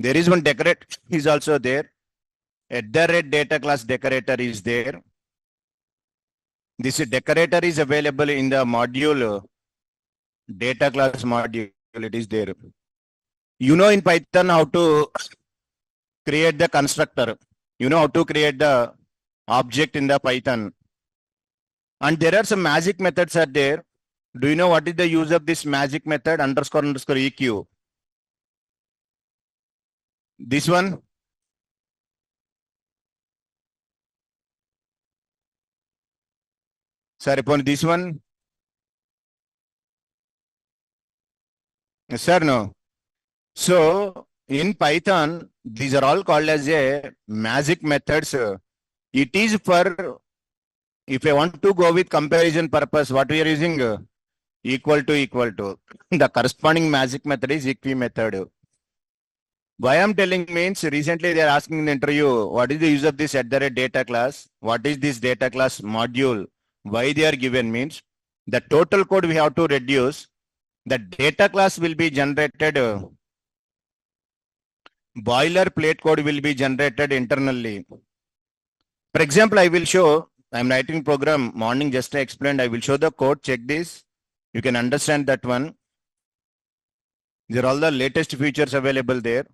There is one decorator is also there. At the rate data class decorator is there. This decorator is available in the module data class module. It is there. You know in Python how to create the constructor. You know how to create the object in the Python. And there are some magic methods are there. Do you know what is the use of this magic method? Underscore EQ. This one. Sir, upon this one. Sir, no. So in Python, these are all called as a magic methods. It is for, if I want to go with comparison purpose, what we are using? Equal to. The corresponding magic method is equi method. Why I'm telling means recently they are asking in the interview, what is the use of this at the rate data class? What is this data class module? Why they are given means the total code we have to reduce. The data class will be generated. Boilerplate code will be generated internally. For example, I will show, I'm writing program morning just I explained. I will show the code. Check this. You can understand that one. These are all the latest features available there.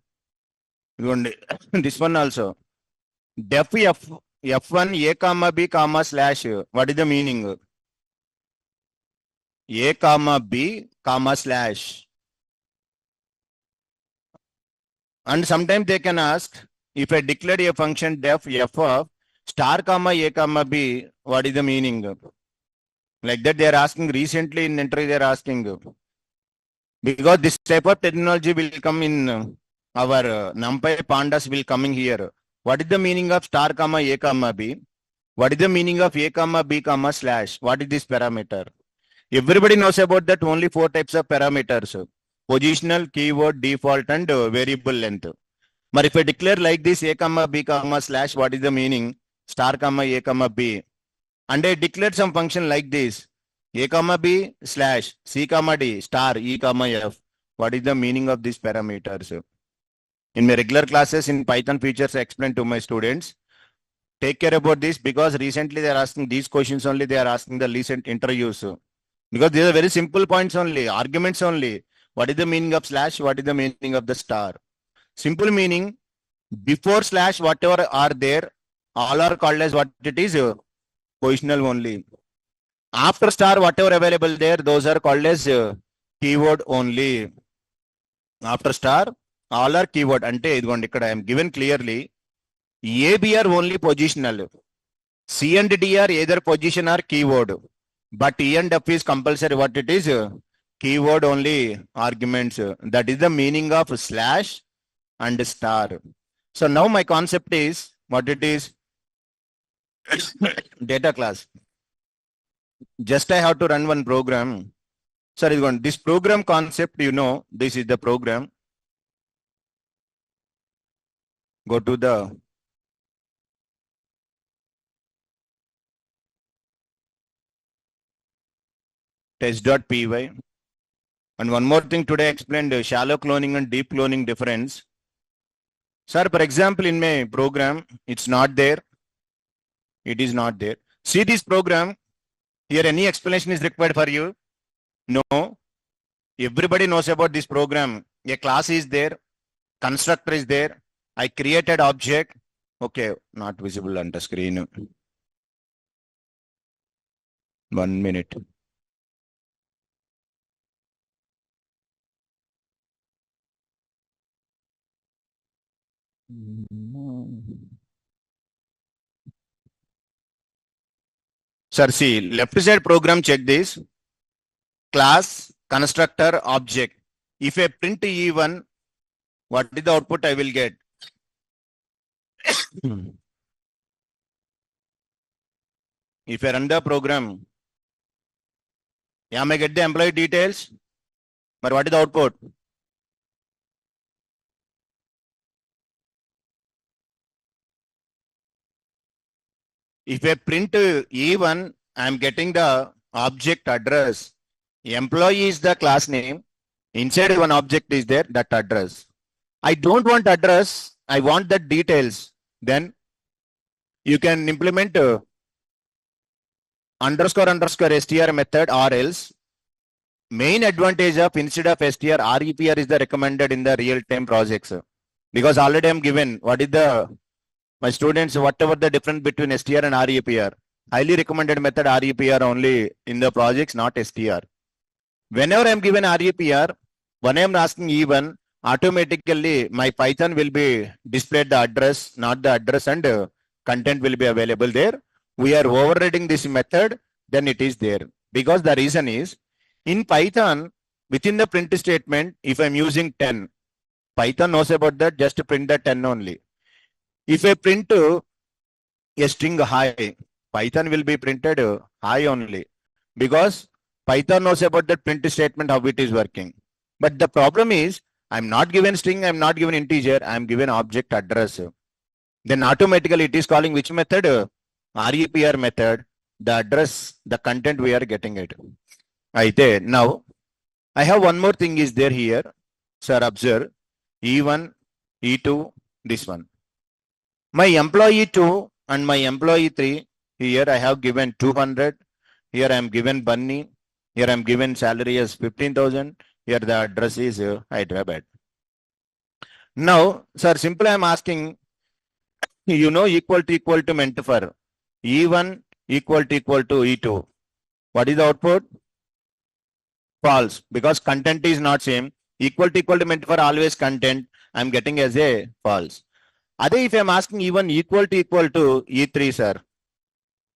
This one also. Def F1 A comma B comma slash. What is the meaning? A comma B comma slash. And sometimes they can ask, if I declare a function def F of star comma A comma B, what is the meaning? Like that they are asking recently in interview they are asking. Because this type of technology will come in our NumPy pandas will coming here. What is the meaning of star comma A comma B? What is the meaning of A comma B comma slash? What is this parameter? Everybody knows about that only 4 types of parameters. Positional, keyword, default and variable length. But if I declare like this A comma B comma slash, what is the meaning? Star comma A comma B. And I declared some function like this. A comma B slash C comma D star E comma F. What is the meaning of these parameters? In my regular classes in Python features, I explain to my students. Take care about this because recently they are asking these questions only. They are asking the recent interviews. Because these are very simple points only, arguments only. What is the meaning of slash? What is the meaning of the star? Simple meaning, before slash, whatever are there, all are called as what it is, positional only. After star, whatever available there, those are called as keyword only. After star, all are keyword. Ante I am given clearly. A, B are only positional. C and D are either position or keyword. But E and F is compulsory. What it is? Keyword only arguments. That is the meaning of slash and star. So now my concept is what it is. Data class. Just I have to run one program. Sorry, this program concept, you know, this is the program. Go to the test.py. And one more thing today I explained shallow cloning and deep cloning difference. Sir, for example, in my program, it's not there. It is not there. See this program. Here any explanation is required for you? No. Everybody knows about this program. A class is there. Constructor is there. I created object. Okay, not visible on the screen. 1 minute. Sir, see, left side program, check this. Class, constructor, object. If I print E1, what is the output I will get? If I run the program, I may get the employee details, but what is the output? If I print E1, I am getting the object address. Employee is the class name. Inside one object is there, that address. I don't want address, I want the details. Then you can implement underscore str method, or else main advantage of instead of str, REPR is the recommended in the real-time projects. Because already I'm given what is the my students, whatever the difference between str and REPR. Highly recommended method REPR only in the projects, not str. Whenever I'm given REPR, when I'm asking E1, automatically my Python will be displayed the address, not the address, and content will be available there. We are overriding this method, then it is there. Because the reason is, in Python, within the print statement, if I'm using 10, Python knows about that, just print the 10 only. If I print a string high, Python will be printed high only. Because Python knows about that print statement, how it is working. But the problem is, I'm not given string, I'm not given integer, I'm given object address. Then automatically it is calling which method? REPR method. The address, the content we are getting it. Now, I have one more thing is there here. Sir, observe. E1, E2, this one. My employee 2 and my employee 3, here I have given 200. Here I am given Bunny. Here I am given salary as 15,000. Here the address is Hyderabad. Now, sir, simply I am asking, equal to meant for E1 equal to E2. What is the output? False, because content is not same. Equal to meant for always content. I am getting as a false. Other if I am asking E1 equal to E3, sir.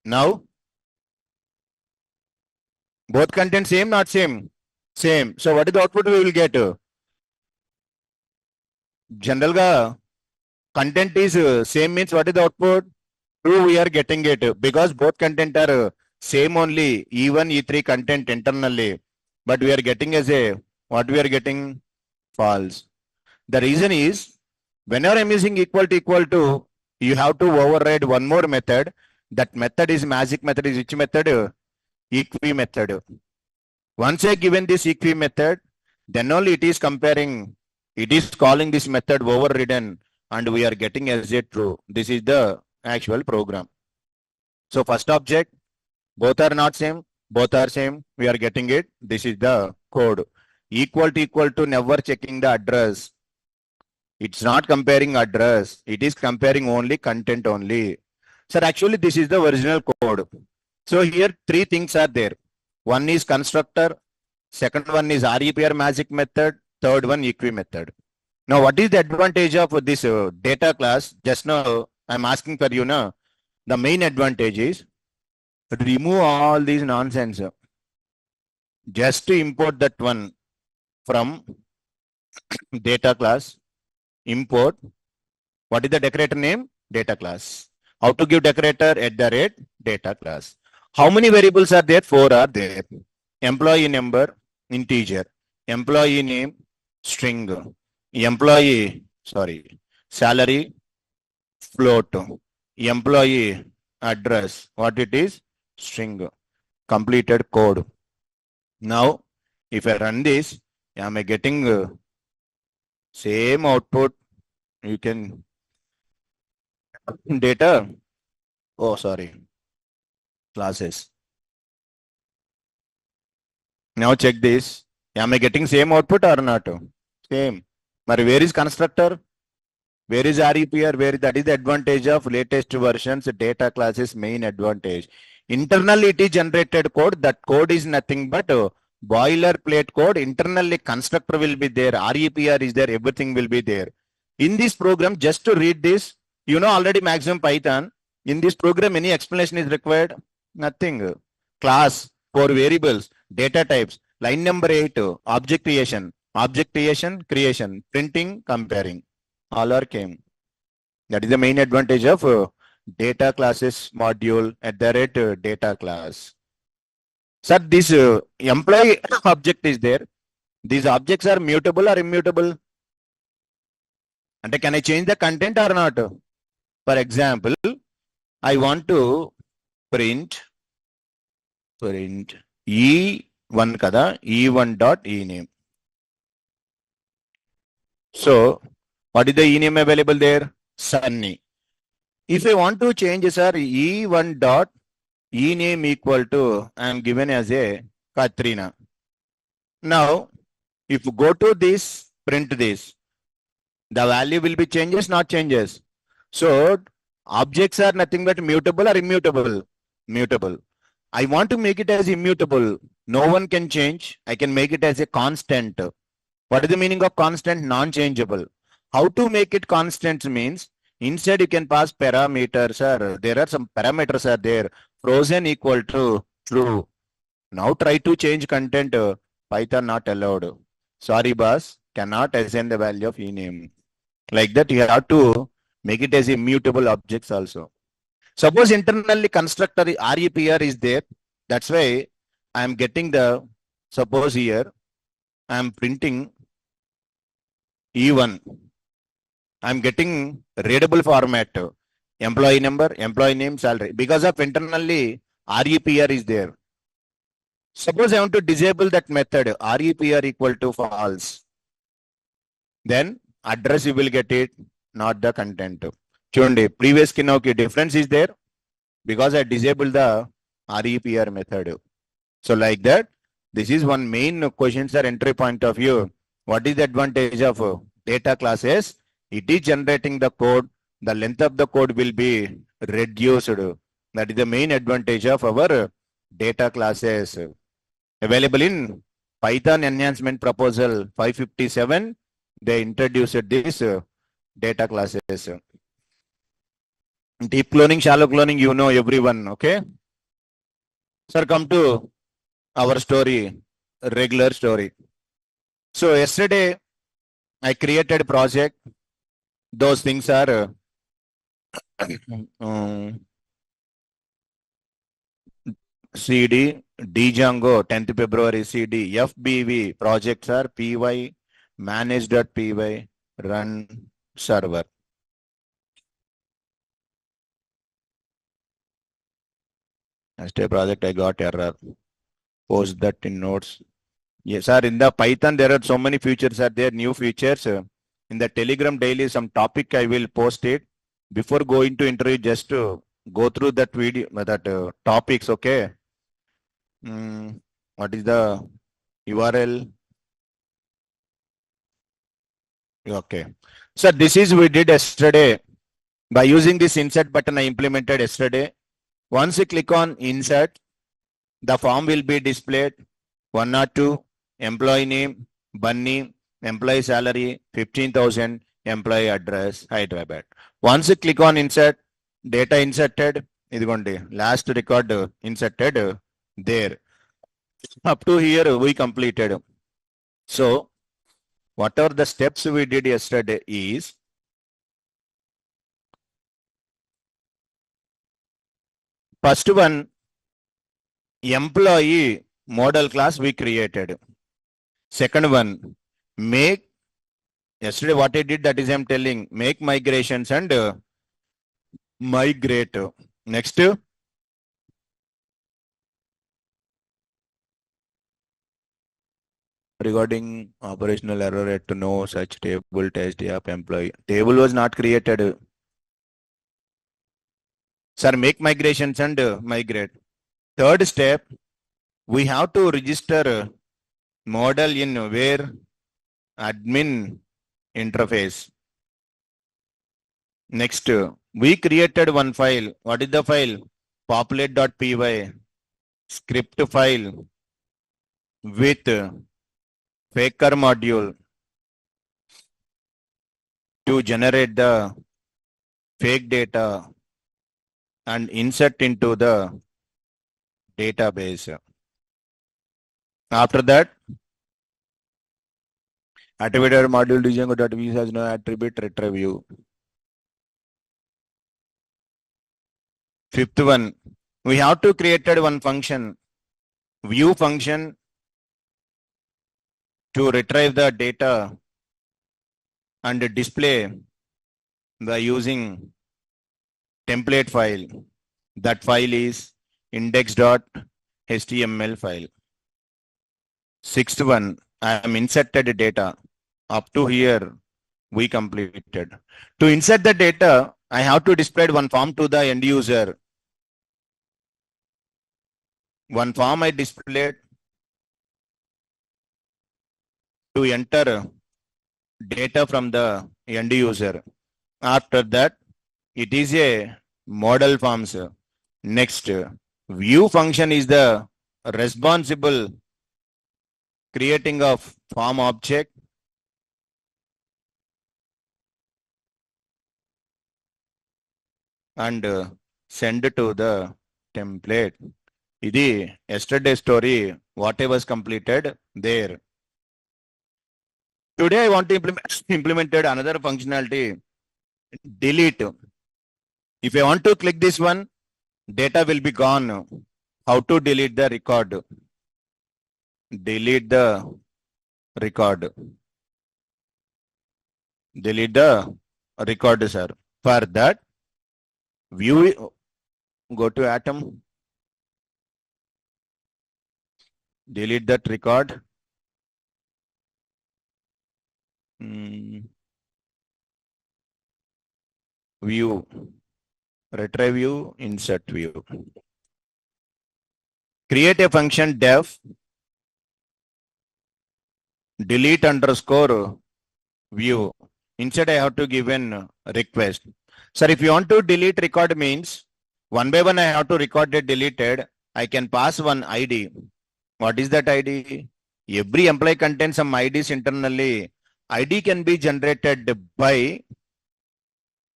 Now, both content same, not same? Same. So what is the output we will get? General content is same means what is the output? True, we are getting it because both content are same only. E1, E3 content internally. But we are getting as a, what we are getting? False. The reason is, whenever I'm using equal to, you have to override one more method. That method is magic method is which method? Equi method. Once I given this equi method, then only it is comparing, it is calling this method overridden and we are getting as a true. This is the actual program. So first object, both are not same, both are same, we are getting it. This is the code. Equal to never checking the address. It's not comparing address. It is comparing only content only. Sir, actually this is the original code. So here three things are there. One is constructor. Second one is REPR magic method. Third one equi method. Now what is the advantage of this data class? Just now I'm asking for you now. The main advantage is remove all these nonsense. Just to import that one from data class. Import. What is the decorator name? Data class. How to give decorator? Data class. How many variables are there? 4 are there. Employee number, integer. Employee name, string. Salary, float. Employee address, what it is? String. Completed code. Now, if I run this, am I getting same output? You can data. Oh, sorry. Classes. Now check this. Am I getting same output or not? Same. But where is constructor? Where is REPR? Where that is the advantage of latest versions. Data classes main advantage. Internally it is generated code. That code is nothing but boilerplate code. Internally constructor will be there. REPR is there. Everything will be there. In this program, just to read this, you know already maximum Python. In this program, any explanation is required? Nothing. Class, 4 variables, data types, line number 8, object creation, creation, printing, comparing. All are came. That is the main advantage of data classes module at the rate data class. Sir, this employee object is there. These objects are mutable or immutable? And can I change the content or not? For example, I want to print E1 kada, E1 dot E name. So What is the e name available there? Sunny. If I want to change, sir, e1 dot e name equal to, I am given as a Katrina. Now, if you go to this, print this, the value will be changes, not changes. So, objects are nothing but mutable or immutable? Mutable. I want to make it as immutable. No one can change. I can make it as a constant. What is the meaning of constant? Non-changeable. How to make it constant means instead you can pass parameters, or there are some parameters are there. Frozen equal to true. Now try to change content. Python not allowed. Sorry, boss. Cannot assign the value of ename. Like that, you have to make it as immutable objects also. Suppose internally constructor REPR is there. That's why I am getting the, suppose here, I am printing E1. I am getting readable format. Employee number, employee name, salary. Because of internally REPR is there. Suppose I want to disable that method, REPR equal to false. Then address you will get it, not the content. Chundi, previous ki difference is there because I disabled the REPR method. So like that, this is one main question, sir, entry point of view. What is the advantage of data classes? It is generating the code. The length of the code will be reduced. That is the main advantage of our data classes. Available in Python Enhancement Proposal 557, they introduced this data classes. Deep cloning, shallow cloning, you know everyone, okay? Sir, come to our story, regular story. So yesterday, I created a project. Those things are CD, Django, 10th February CD, FBV projects are py, manage.py, run server. Yesterday project, I got error. Post that in notes. Yes, sir. In the Python, there are so many features. Are there new features? In the Telegram daily, some topic I will post it. Before going to interview, just to go through that video, that topics. Okay. What is the URL? Okay. So this is we did yesterday. By using this insert button, I implemented yesterday. Once you click on insert, the form will be displayed. 1 or 2, employee name, Bunny, employee salary, 15,000, employee address, Hyderabad. Once you click on insert, data inserted, last record inserted there. Up to here, we completed. So, whatever the steps we did yesterday is, first one, employee model class we created. Second one, make, yesterday what I did, that is I'm telling, make migrations and migrate. Next, regarding operational error at no such table test app employee. Table was not created. Sir, make migrations and migrate. Third step, we have to register model in where admin interface. Next, we created one file. What is the file? Populate.py script file with faker module to generate the fake data and insert into the database. After that, attributed module Django.views has no attribute retrieve. Fifth one, we have to create one function, view function, to retrieve the data and display by using template file. That file is index.html file. Sixth one, I am inserted data. Up to here, we completed. To insert the data, I have to display one form to the end user. One form I displayed to enter data from the end user. After that, it is a model forms. Next, view function is the responsible creating of form object and send to the template. Idi yesterday story, what I was completed there. Today I want to implement another functionality, delete. If I want to click this one, data will be gone. How to delete the record? Delete the record. Delete the record, sir. For that, view, go to Atom. Delete that record. View, retrieve view, insert view. Create a function def delete underscore view. Instead, I have to give an request. Sir, if you want to delete record means one by one I have to record it deleted. I can pass one ID. What is that ID? Every employee contains some IDs internally. ID can be generated by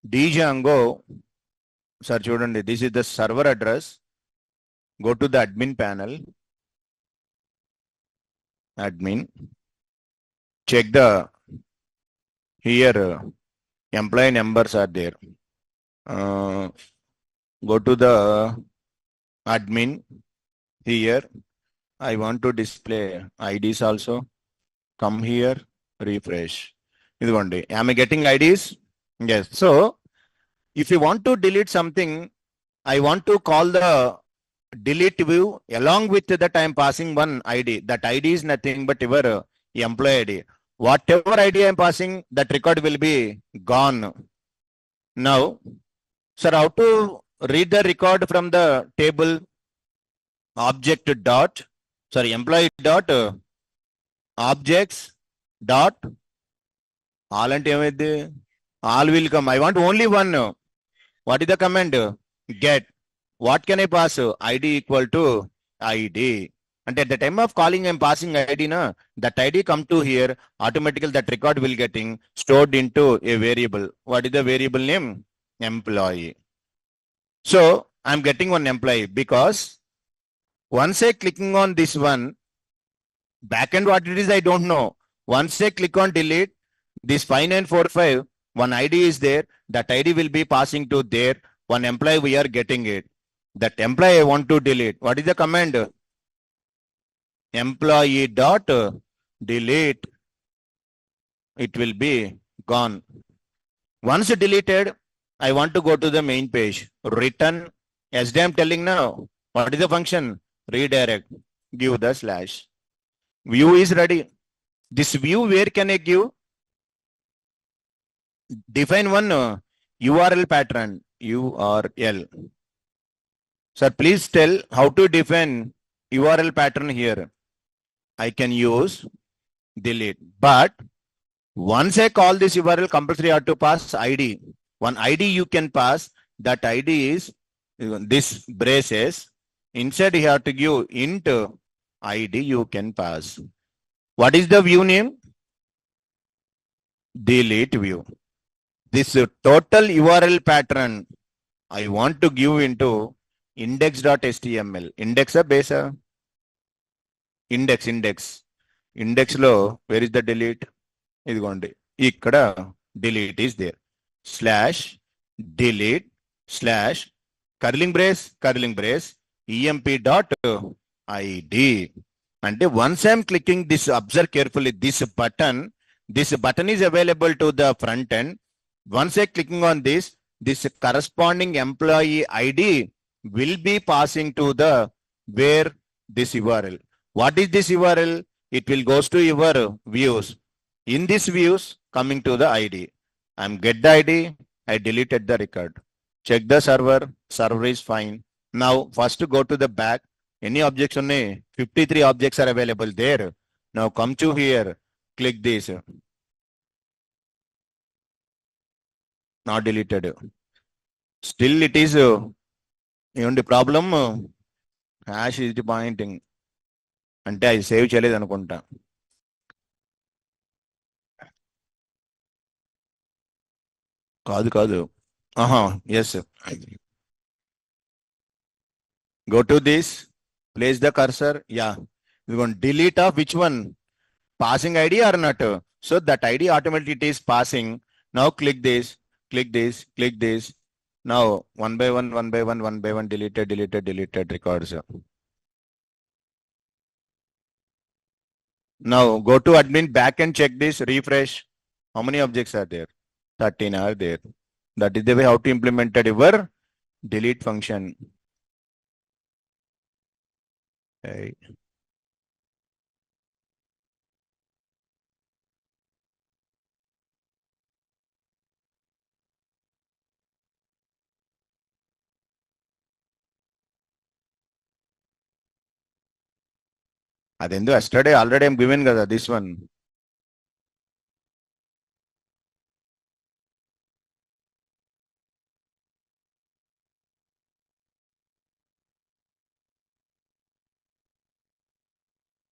Django. Sir, chudandi, this is the server address. Go to the admin panel. Admin. Check the here employee numbers are there. Go to the admin here. I want to display IDs also. Come here, refresh. This one day. Am I getting IDs? Yes. So if you want to delete something, I want to call the delete view. Along with that, I am passing one ID. That ID is nothing but your employee ID. Whatever ID I am passing, that record will be gone. Now, sir, how to read the record from the table object dot, sorry, employee dot objects dot all and all will come. I want only one. What is the command? Get. What can I pass? ID equal to ID. And at the time of calling, I'm passing ID. Na, that ID come to here. Automatically, that record will getting stored into a variable. What is the variable name? Employee. So I'm getting one employee because once I clicking on this one, backend what it is, I don't know. Once I click on delete, this 5945, one ID is there. That ID will be passing to there. One employee, we are getting it. That employee I want to delete. What is the command? Employee dot delete. It will be gone. Once deleted, I want to go to the main page. Return. As I am telling now, what is the function? Redirect. Give the slash. View is ready. This view, where can I give? Define one URL pattern. URL. Sir, please tell how to define URL pattern here. I can use delete. But once I call this URL, compulsory I have to pass ID. One ID you can pass. That ID is this braces. Inside you have to give int ID you can pass. What is the view name? Delete view. This total URL pattern I want to give into index.html. Index a base? Index. Index lo, where is the delete? Ikkada delete is there. Slash delete slash curling brace emp dot id. And once I am clicking this, observe carefully, this button is available to the front end. Once I clicking on this corresponding employee ID will be passing to the where this URL. What is this URL? It will goes to your views. In this views, coming to the ID. I'm get the ID, I deleted the record. Check the server, server is fine. Now first go to the back. Any objects only 53 objects are available there. Now come to here, click this. Not deleted. Still it is even the problem hash is pointing. అంటే అది save చేయలేదు అనుకుంటా. కాదు. Yes. Go to this, place the cursor. Yeah. We're going to delete of which one? Passing ID or not? So that ID automatically it is passing. Now click this, click this, click this. Now one by one, deleted records. Now go to admin back and check this, refresh. How many objects are there? 13 are there. That is the way how to implement your delete function. Okay. అదెందు yesterday already I'm given కదా this one.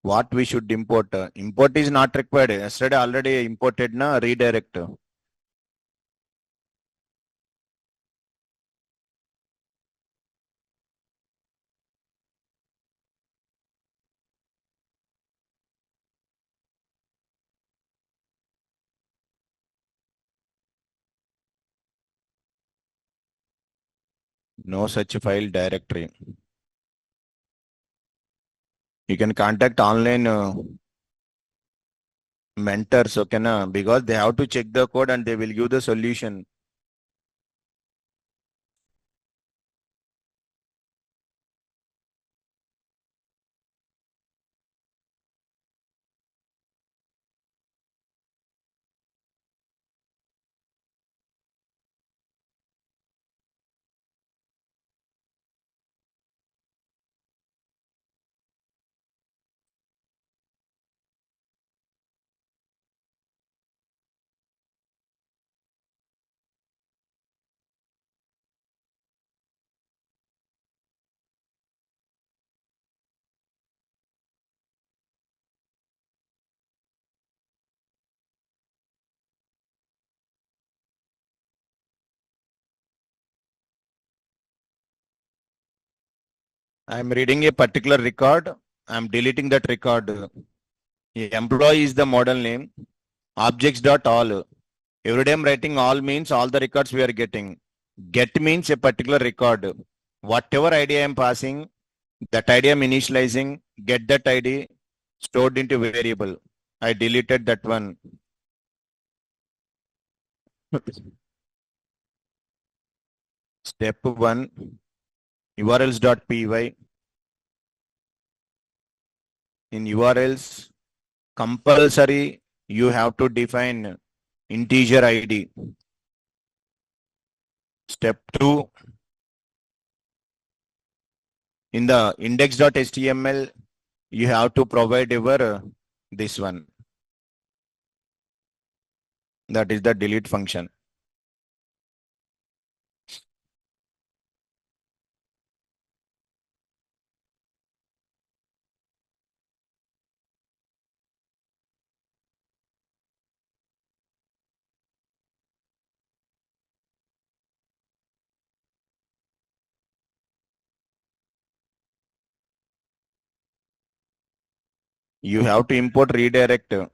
What we should import? Import is not required. Yesterday already imported na redirect. No such file directory. You can contact online mentors, okay na? Because they have to check the code and they will give the solution. I'm reading a particular record. I'm deleting that record. Employee is the model name. Objects.all. Every day I'm writing all means all the records we are getting. Get means a particular record. Whatever ID I am passing, that ID I'm initializing, get that ID stored into variable. I deleted that one. Step 1, urls.py. In URLs, compulsory you have to define integer ID. Step 2, in the index.html, you have to provide your this one. That is the delete function. You have to import redirect. In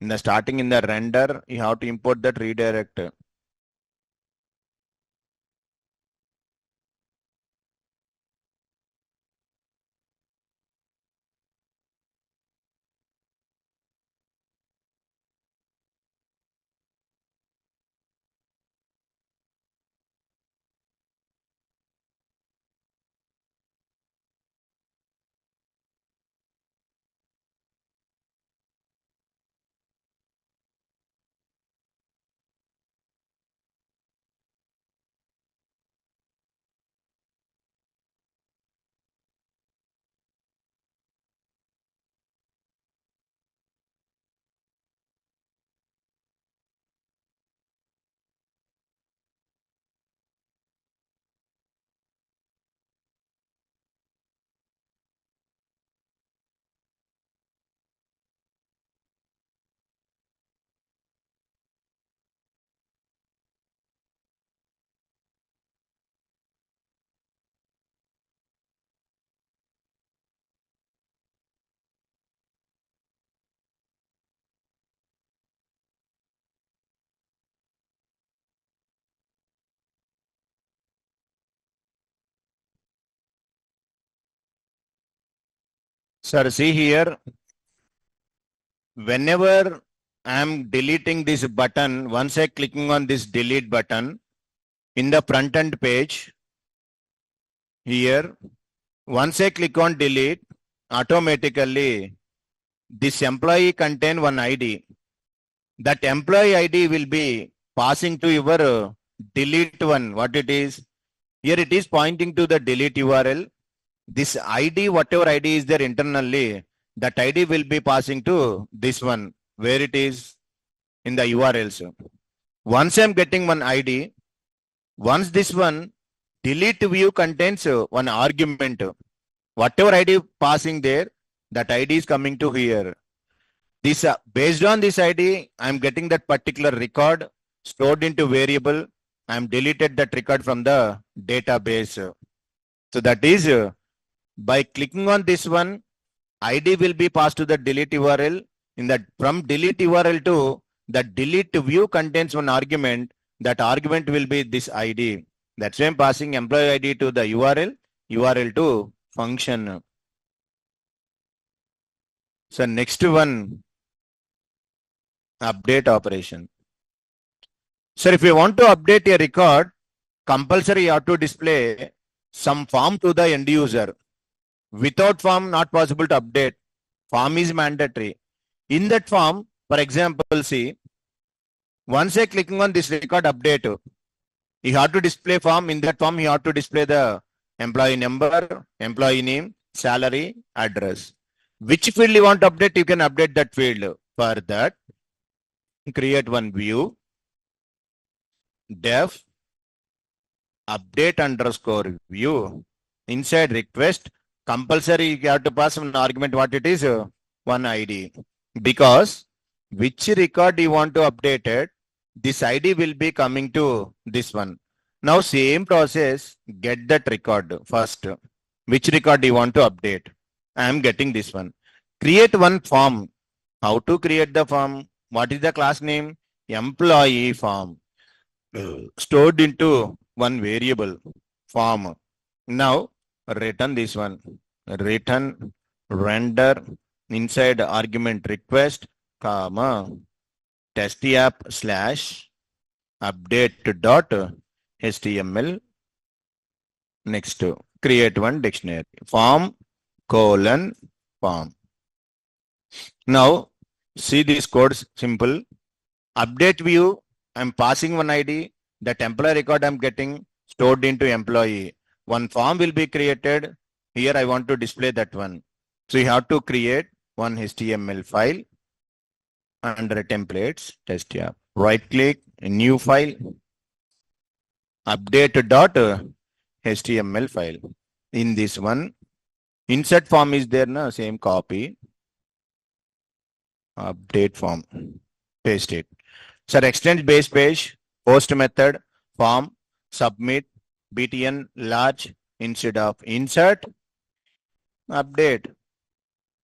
the starting in the render, you have to import that redirect. Sir, see here, whenever I am deleting this button, once I clicking on this delete button in the front end page, here, once I click on delete, automatically this employee contain one ID. That employee ID will be passing to your delete one. What it is? Here it is pointing to the delete URL. This ID, whatever ID is there internally, that ID will be passing to this one, where it is in the URLs. Once I'm getting one ID, once this one delete view contains one argument, whatever ID passing there, that ID is coming to here. This based on this ID, I'm getting that particular record stored into variable. I'm deleted that record from the database. So that is by clicking on this one, ID will be passed to the delete URL. In that from delete URL to the delete view contains one argument. That argument will be this ID. That's why I'm passing employee ID to the URL, URL to function. So next one, update operation. So if you want to update a record, compulsory you have to display some form to the end user. Without form, not possible to update. Form is mandatory. In that form, for example, see, once I clicking on this record update, you have to display form. In that form, you have to display the employee number, employee name, salary, address. Which field you want to update, you can update that field. For that, create one view, def, update underscore view. Inside request, compulsory you have to pass an argument. What it is? One ID. Because which record you want to update it, this ID will be coming to this one. Now same process, get that record first. Which record you want to update? I am getting this one. Create one form. How to create the form? What is the class name? Employee form. Stored into one variable form. Now return this one. Return render inside argument request, comma, test app slash update dot HTML. Next, create one dictionary. Form colon form. Now see this code simple. Update view, I'm passing one ID. That employee record I'm getting stored into employee. One form will be created. Here I want to display that one. So you have to create one HTML file under templates, test app. Right click, new file, update dot HTML file. In this one, insert form is there, na? Same copy. Update form, paste it. Sir, extend base page, post method, form, submit, btn large instead of insert, update.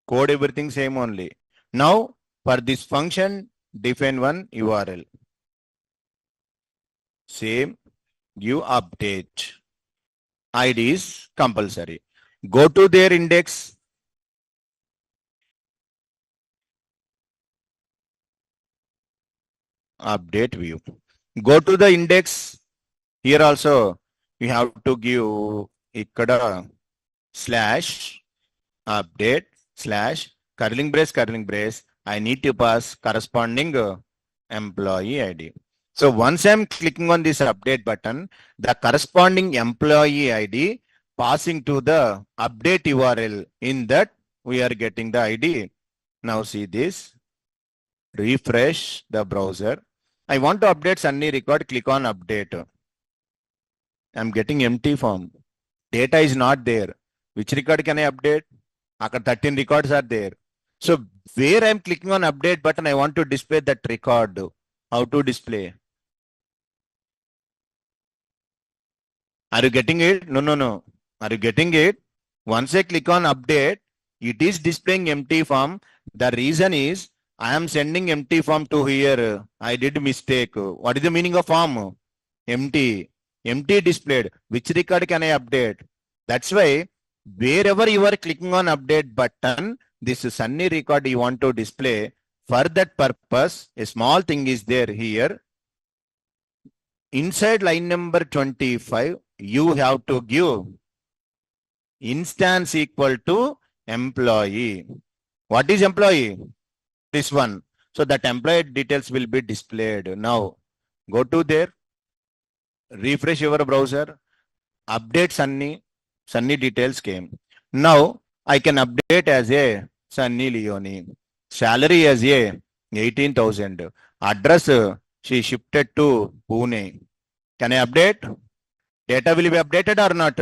Code everything same only. Now for this function, define one URL. Same, give update. ID is compulsory. Go to their index. Update view. Go to the index. Here also you have to give ikkada slash update slash curling brace. I need to pass corresponding employee ID. So once I'm clicking on this update button, the corresponding employee ID passing to the update URL. In that we are getting the ID. Now see this. Refresh the browser. I want to update Sunny record. Click on update. I'm getting empty form. Data is not there. Which record can I update? 13 records are there. So where I'm clicking on update button, I want to display that record. How to display? Are you getting it? No. Are you getting it? Once I click on update, it is displaying empty form. The reason is I am sending empty form to here. I did mistake. What is the meaning of form? Empty. Empty displayed. Which record can I update? That's why Wherever you are clicking on update button, this Sunny record you want to display. For that purpose, a small thing is there here. Inside line number 25, you have to give instance equal to employee. What is employee? This one. So that employee details will be displayed. Now, go to there, refresh your browser, update Sunny details came. Now, I can update as a Sunny Leone. Salary as a 18,000. Address, she shifted to Pune. Can I update? Data will be updated or not?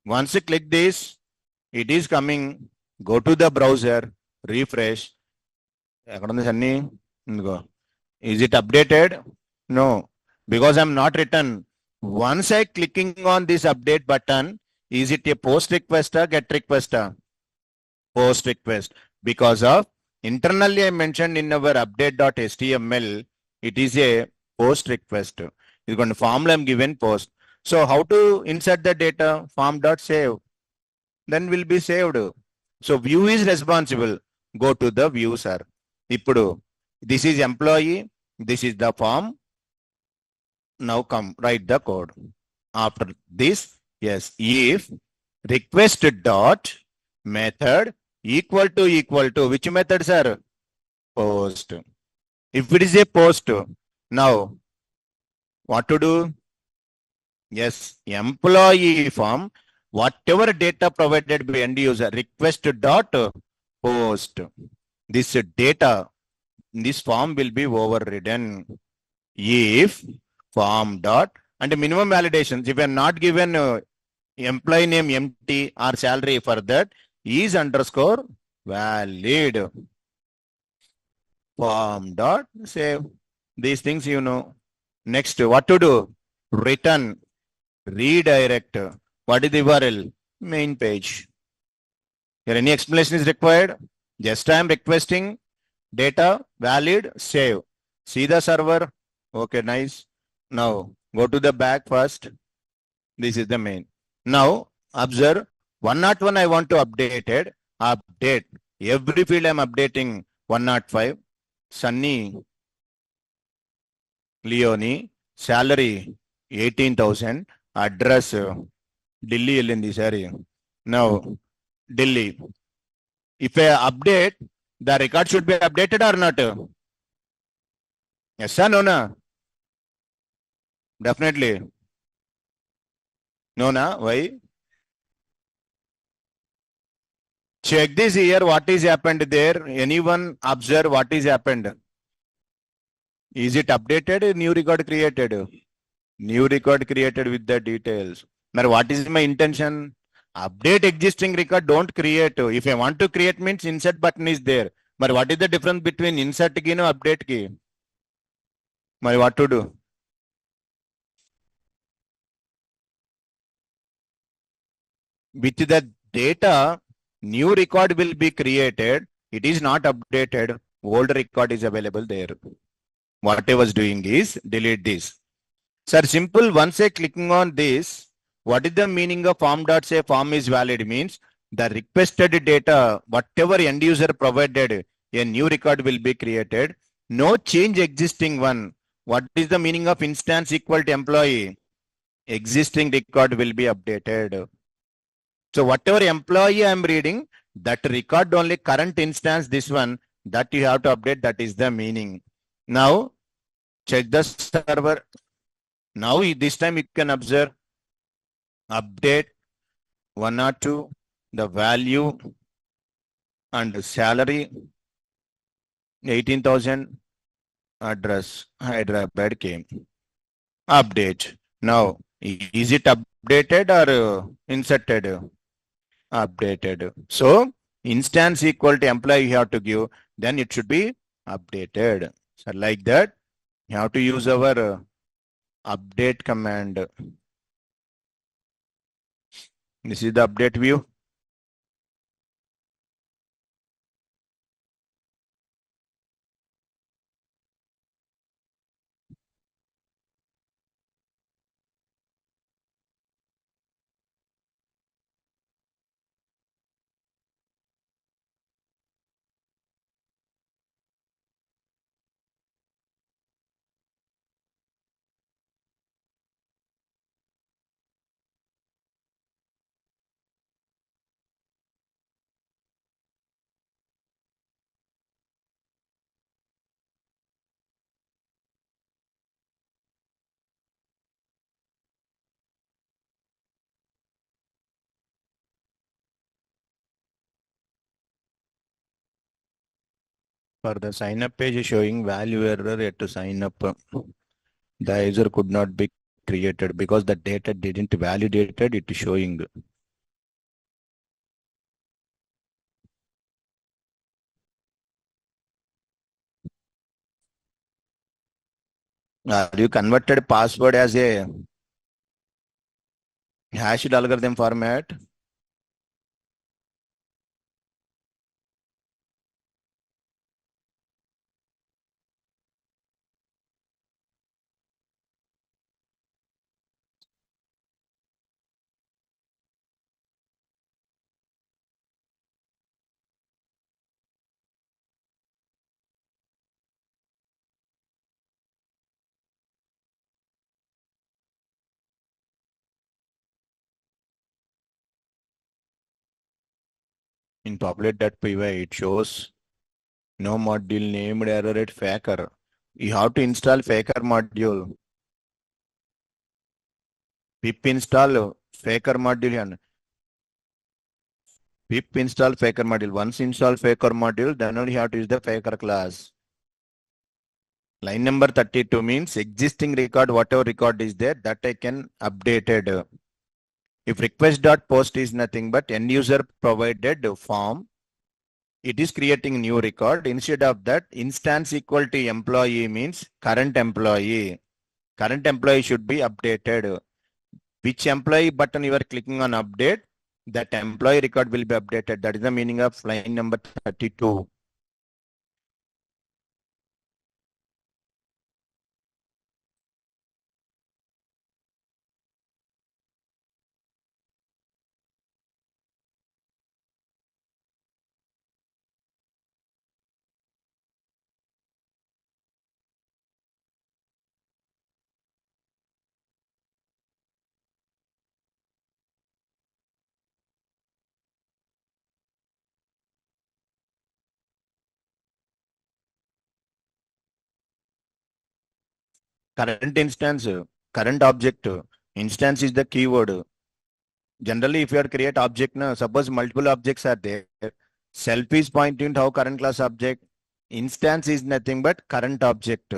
Once you click this, it is coming. Go to the browser, refresh. Sunny? Is it updated? No, because I'm not written. Once I clicking on this update button, is it a post request or get request? Post request. Because of internally I mentioned in our update.html, it is a post request. It's going to formula I'm given post. So how to insert the data? Form.save. Then will be saved. So view is responsible. Go to the view, sir. Ipudu. This is employee. This is the form. Now come write the code. After this, yes, if request dot method equal to which method, sir? Post. If it is a post, now what to do? Yes, employee form, whatever data provided by end user, request dot post. This data, this form will be overridden. If form dot and minimum validations, if you are not given employee name empty or salary for that, is underscore valid. Form dot save. These things you know. Next, what to do? Return, redirect. What is the URL? Main page. Here any explanation is required? Just I am requesting data valid save. See the server. Okay, nice. Now go to the back first. This is the main. Now observe 101 I want to update it. Update. Every field I am updating 105. Sunny Leone. Salary 18,000. Address Delhi in this area. Now Delhi. If I update, the record should be updated or not? Yes or no? Na? Definitely. No, na? Why? Check this here. What is happened there? Anyone observe what is happened? Is it updated? New record created? New record created with the details. Now, what is my intention? Update existing record, don't create. If I want to create means insert button is there. But what is the difference between insert key and update key? What to do? With the data, new record will be created. It is not updated. Old record is available there. What I was doing is delete this. Sir, simple. Once I clicking on this, what is the meaning of form.say form is valid means the requested data, whatever end user provided, a new record will be created. No change existing one. What is the meaning of instance equal to employee? Existing record will be updated. So whatever employee I am reading, that record only current instance, this one, that you have to update, that is the meaning. Now, check the server. Now, this time you can observe, update 102, the value and salary, 18,000, address, Hyderabad came. Update. Now, is it updated or inserted? Updated. So instance equal to employee you have to give, then it should be updated. So like that, you have to use our update command. This is the update view. For the sign up page is showing value error yet to sign up. The user could not be created because the data didn't validated, it is showing. You converted password as a hashed algorithm format? In populate.py, it shows no module named error at faker. You have to install faker module. Pip install faker module and pip install faker module. Once install faker module, then only you have to use the faker class. Line number 32 means existing record, whatever record is there, that I can update it. If request.post is nothing but end user provided form, it is creating new record. Instead of that, instance equal to employee means current employee. Current employee should be updated. Which employee button you are clicking on update, that employee record will be updated. That is the meaning of line number 32. Current instance, current object. Instance is the keyword. Generally, if you are create object, na, suppose multiple objects are there. Self is pointing to how current class object. Instance is nothing but current object.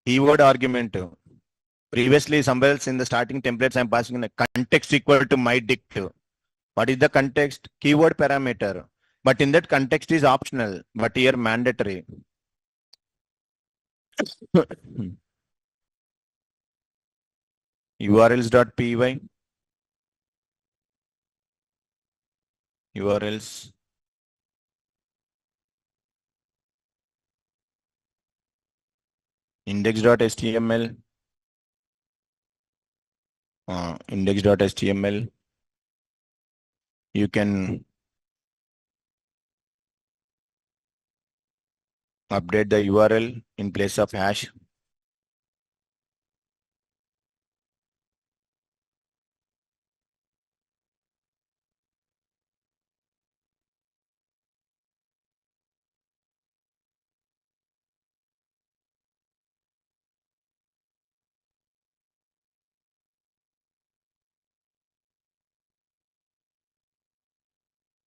Keyword argument. Previously, somewhere else in the starting templates, I'm passing in a context equal to my dict. What is the context? Keyword parameter. But in that context is optional, but here mandatory. urls.py, urls, index.html, index.html. You can update the URL in place of hash.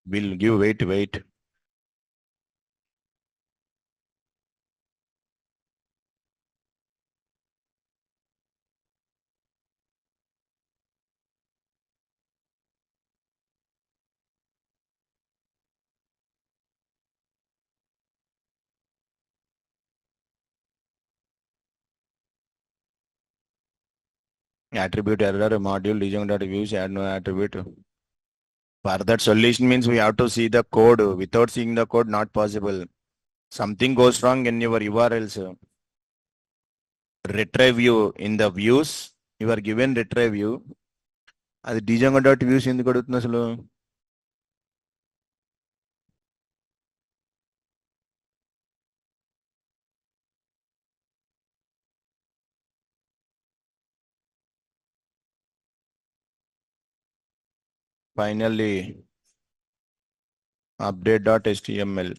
We'll give wait. Attribute error module region.views add no attribute. For that solution means we have to see the code. Without seeing the code, not possible. Something goes wrong in your URLs. Retrieve view in the views. You are given retrieve view. అది django.views ఎందుకు అడుగుతుంది అసలు? Finally, update.html.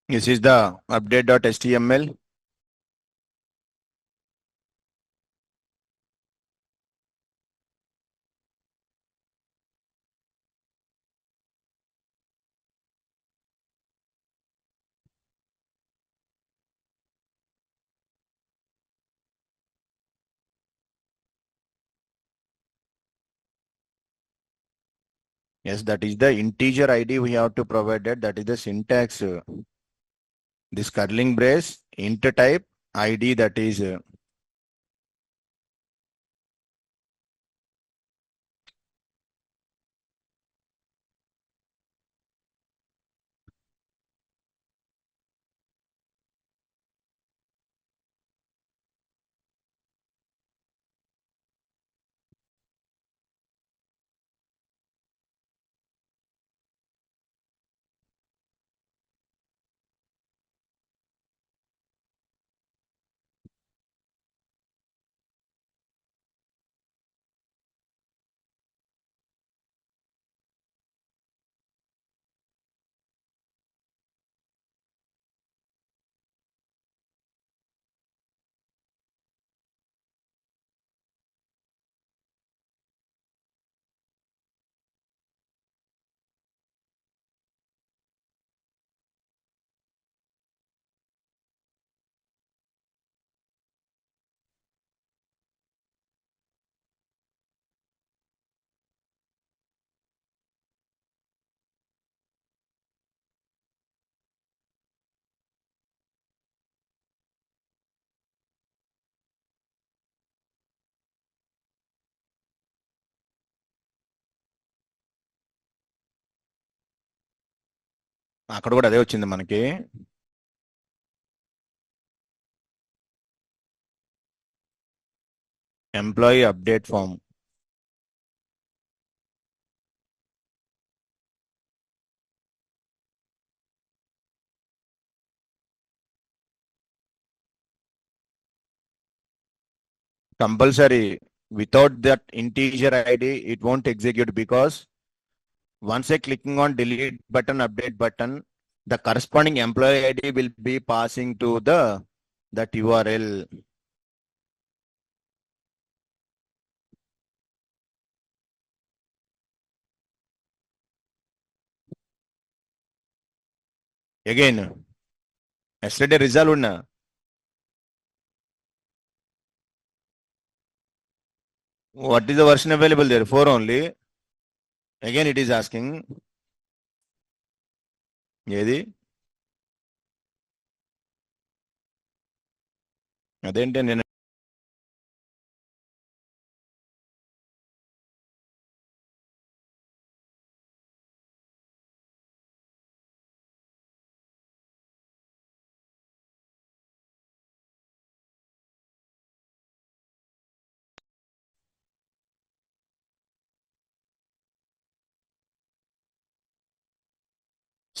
This is the update.html. Yes, that is the integer ID we have to provide it. That is the syntax. This curling brace, int type, ID, that is అక్కడ కూడా అదే వచ్చింది మనకి. Employee update form. Compulsory. Without that integer ID, it won't execute, because once I clicking on delete button, update button, the corresponding employee ID will be passing to that URL. Again, yesterday resolved na. What is the version available there? 4 only. Again, it is asking. ఏది అదేంటి నేను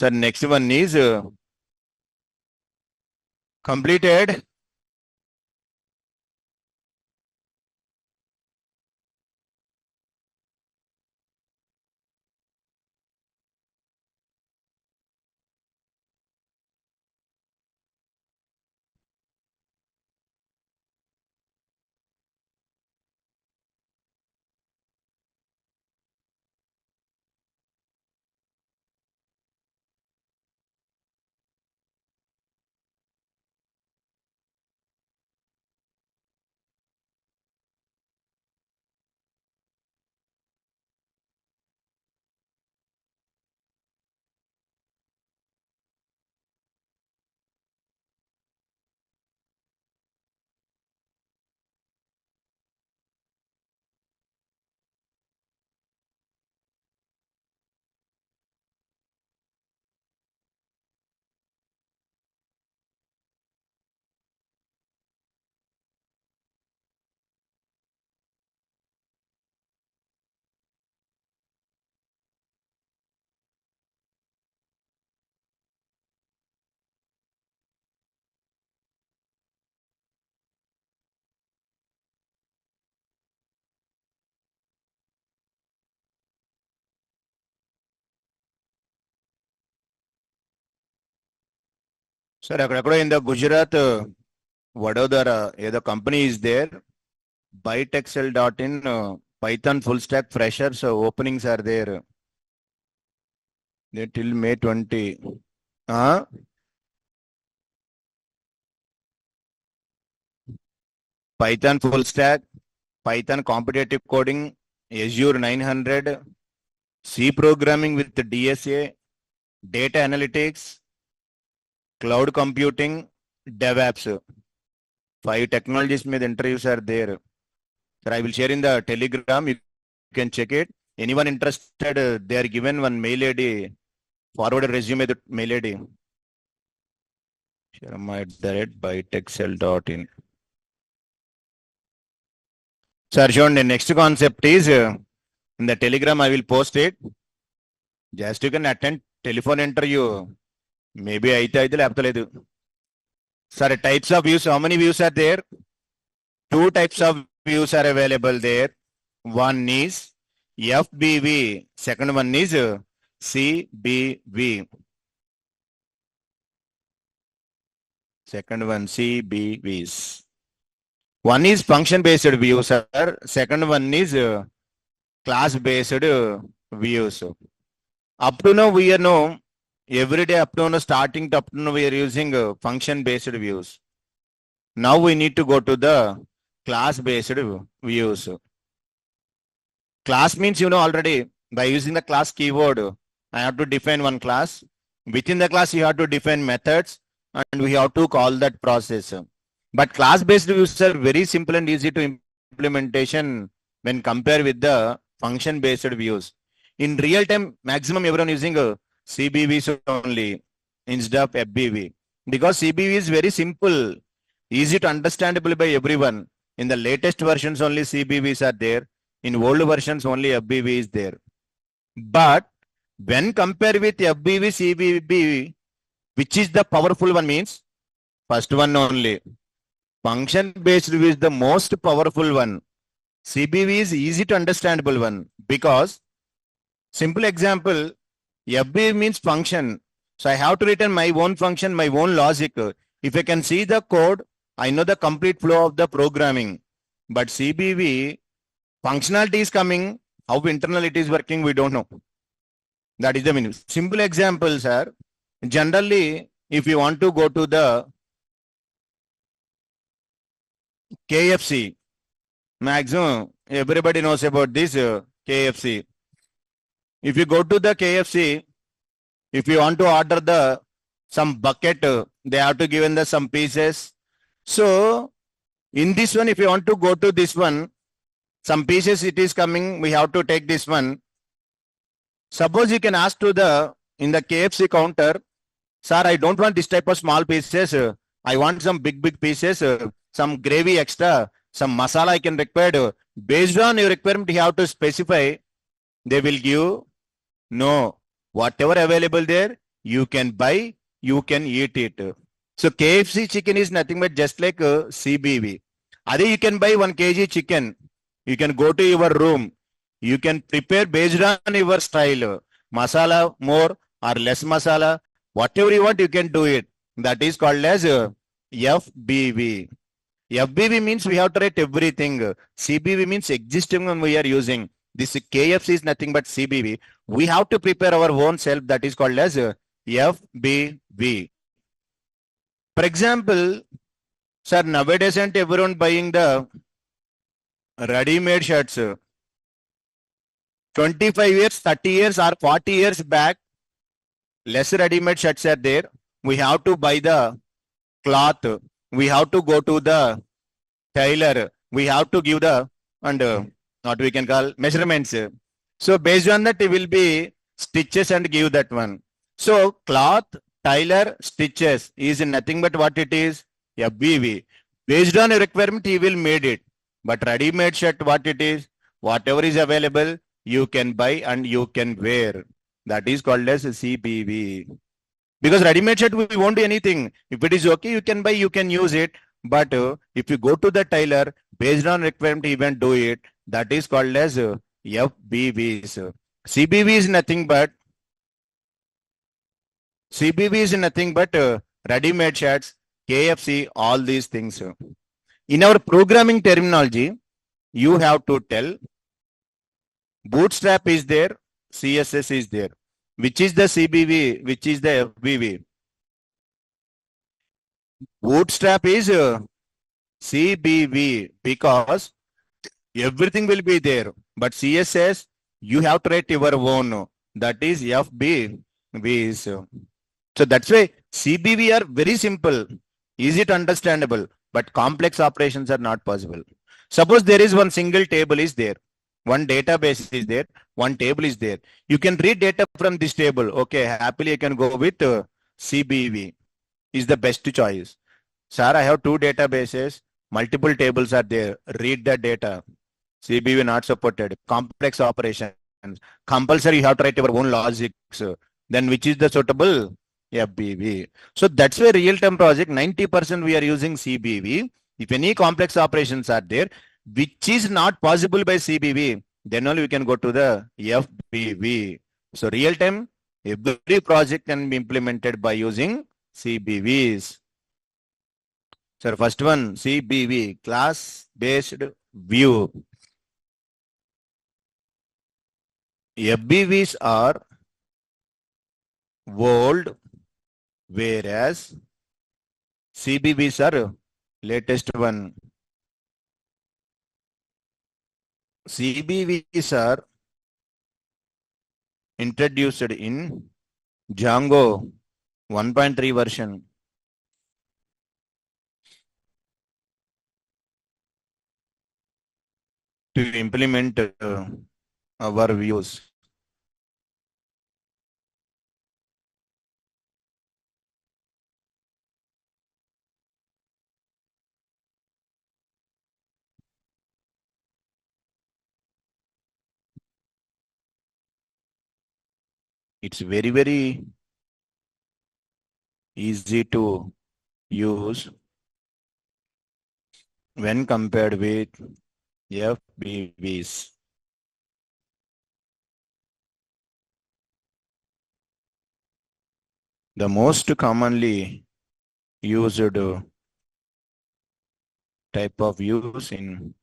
sir next one is completed. Sir, akkadakkuda in the Gujarat, Vadodara, the company is there. Bytexcel.in, Python full stack freshers openings are there. They till May 20. Python full stack, Python competitive coding, Azure 900, C programming with the DSA, data analytics, cloud computing, DevOps. 5 technologies with interviews are there. Sir, I will share in the Telegram. You can check it. Anyone interested, they are given one mail ID. Forward a resume to mail ID. Sharma@bytexcel.in. Sir, Arjun, the next concept is in the Telegram. I will post it. Just you can attend telephone interview. Maybe aithe laptop. Sir, types of views. How many views are there? 2 types of views are available there. One is FBV. Second one is CBV. Second one CBVs. One is function-based view, sir. Second one is class-based views. Up to now, we know every day up to now, starting to up to now, we are using function-based views. Now we need to go to the class-based views. Class means, you know, already by using the class keyword, I have to define one class. Within the class, you have to define methods and we have to call that process. But class-based views are very simple and easy to implementation when compared with the function-based views. In real time, maximum everyone using CBVs only instead of FBV. Because CBV is very simple, easy to understandable by everyone. In the latest versions, only CBVs are there. In old versions, only FBV is there. But when compared with FBV, CBV, which is the powerful one means? First one only. Function-based view is the most powerful one. CBV is easy to understandable one. Because, simple example, FBV means function. So I have to return my own function, my own logic. If I can see the code, I know the complete flow of the programming. But CBV, functionality is coming, how internal it is working, we don't know. That is the meaning. Simple examples are, generally, if you want to go to the KFC, maximum, everybody knows about this KFC. If you go to the KFC, if you want to order some bucket, they have to give in the some pieces. So, in this one, if you want to go to this one, some pieces it is coming, we have to take this one. Suppose you can ask to in the KFC counter, sir, I don't want this type of small pieces. I want some big pieces, some gravy extra, some masala I can require. Based on your requirement, you have to specify. They will give, no, whatever available there, you can buy, you can eat it. So KFC chicken is nothing but just like CBV. Adi you can buy 1 kg chicken. You can go to your room. You can prepare based on your style. Masala more or less masala. Whatever you want, you can do it. That is called as FBV. FBV means we have to write everything. CBV means existing one we are using. This KFC is nothing but CBV. We have to prepare our own self. That is called as FBV. For example, sir, nowadays and everyone buying the ready-made shirts. 25 years, 30 years or 40 years back, less ready-made shirts are there. We have to buy the cloth. We have to go to the tailor. We have to give the, and what we can call measurements. So based on that, it will be stitches and give that one. So cloth, tailor, stitches is nothing but what it is? FBV. Based on a requirement, he will made it. But ready-made shirt, what it is? Whatever is available, you can buy and you can wear. That is called as CBV. Because ready-made shirt, we won't do anything. If it is okay, you can buy, you can use it. But if you go to the tailor, based on requirement, even do it. That is called as FBVs. CBV is nothing but ready-made shirts, KFC, all these things. In our programming terminology, you have to tell Bootstrap is there, CSS is there. Which is the CBV? Which is the FBV? Bootstrap is CBV because everything will be there. But CSS, you have to write your own. That is FBVs. So that's why CBV are very simple, easy to understandable, but complex operations are not possible. Suppose there is one single table is there, one database is there, one table is there. You can read data from this table. Okay, happily you can go with CBV is the best choice. Sir, I have two databases, multiple tables are there. Read the data. CBV not supported. Complex operations. Compulsory, you have to write your own logics. Then which is the suitable? FBV. So that's why real-time project, 90% we are using CBV. If any complex operations are there, which is not possible by CBV, then only we can go to the FBV. So real-time, every project can be implemented by using CBVs. So first one, CBV, class-based view. FBVs are old, whereas CBVs are latest one. CBVs are introduced in Django 1.3 version to implement our views. It's very, very easy to use when compared with FBVs. The most commonly used type of use in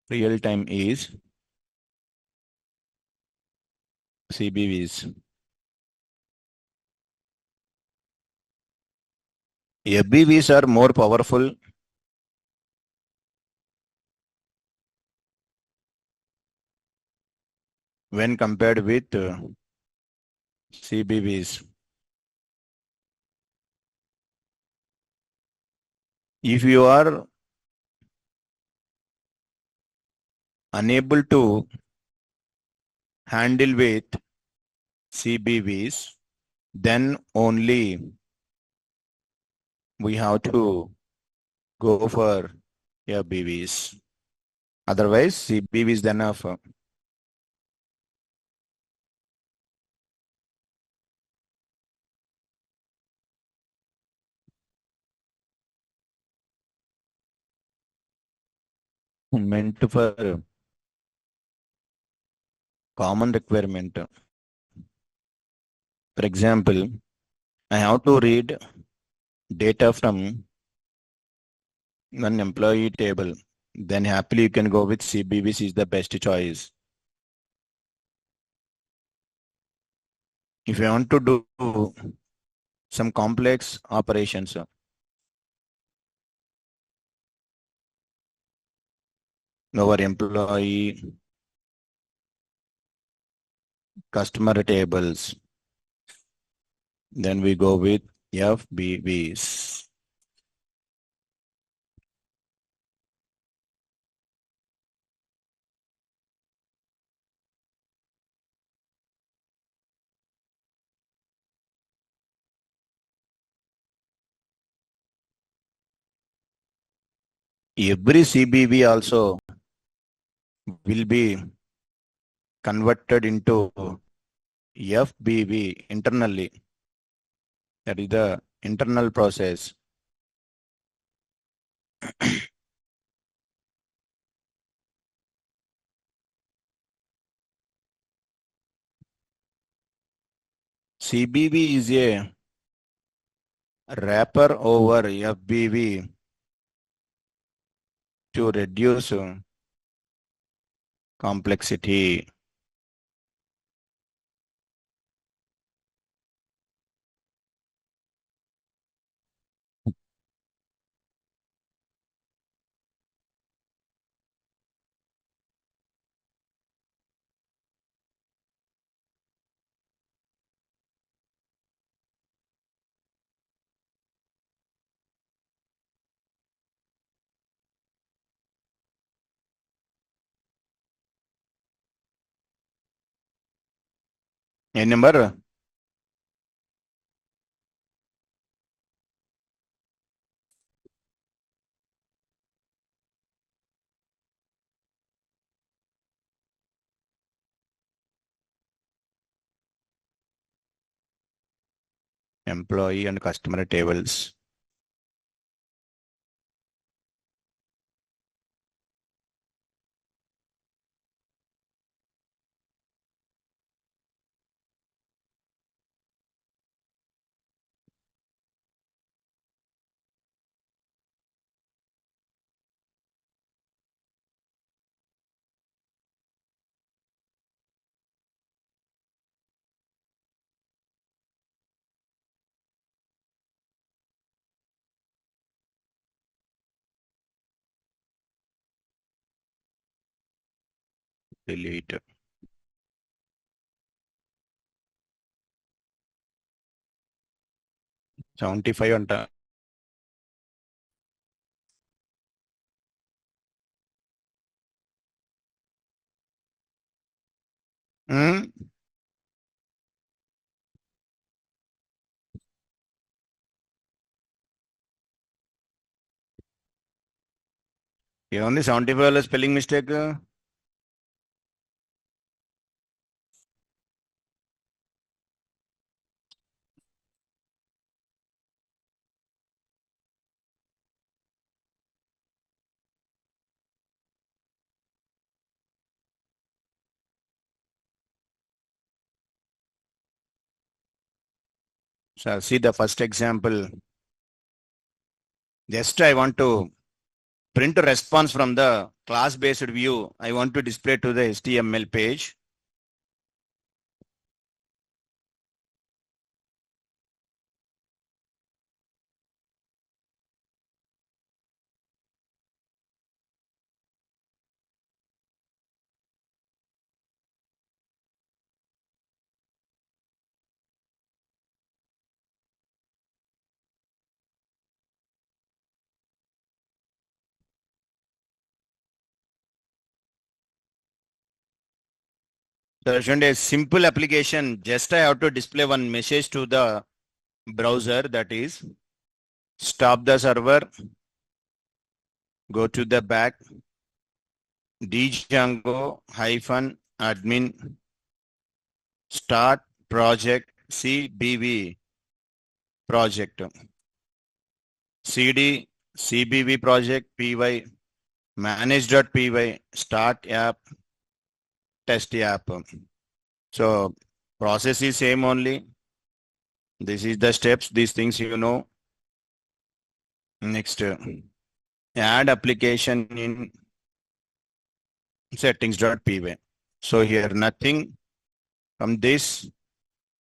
real time is CBVs. FBVs are more powerful when compared with CBVs. If you are unable to handle with CBVs, then only we have to go for FBVs. Otherwise, CBV is enough. Meant for common requirement. For example, I have to read data from one employee table. Then happily you can go with CBVs is the best choice. If you want to do some complex operations, our employee customer tables, then we go with FBVs. Every CBV also will be converted into FBV internally. That is the internal process. CBV is a wrapper over FBV to reduce complexity. A number? Employee and customer tables. Delete. $75 అంట. ఏముంది 75 spelling mistake? So see the first example. Just I want to print a response from the class-based view. I want to display to the HTML page. So a simple application. Just I have to display one message to the browser, that is stop the server, go to the back, django -admin start project CBV project cd CBV project py manage.py start app test app. So process is same only. This is the steps, these things you know. Next, add application in settings.py. So here nothing. From this,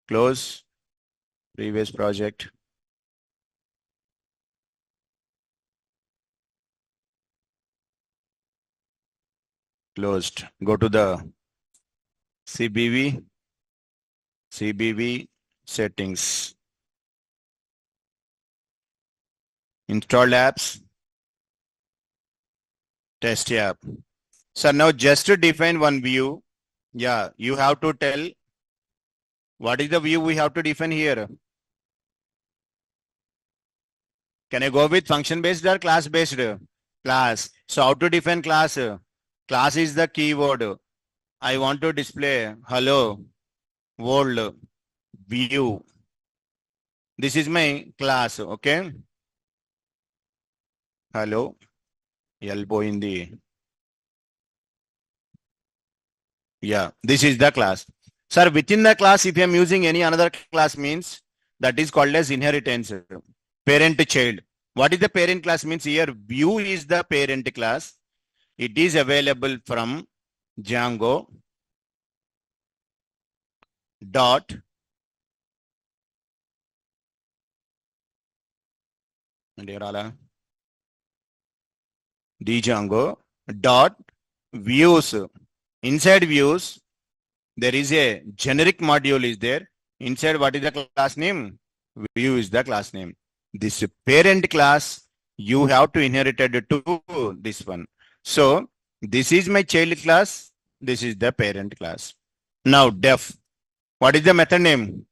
close previous project. Closed. Go to the CBV settings. Install apps. Test app. So now just to define one view, yeah, you have to tell what is the view we have to define here. Can I go with function based or class based? Class. So how to define class? Class is the keyword. I want to display hello world view. This is my class. Okay. Hello. Elbow in the. Yeah, this is the class. Sir, within the class, if I am using any another class means that is called as inheritance. Parent child. What is the parent class means here? View is the parent class. It is available from Django dot Django dot views. Inside views, there is a generic module is there. Inside, what is the class name? View is the class name. This parent class, you have to inherit it to this one. So this is my child class. This is the parent class. Now def. What is the method name?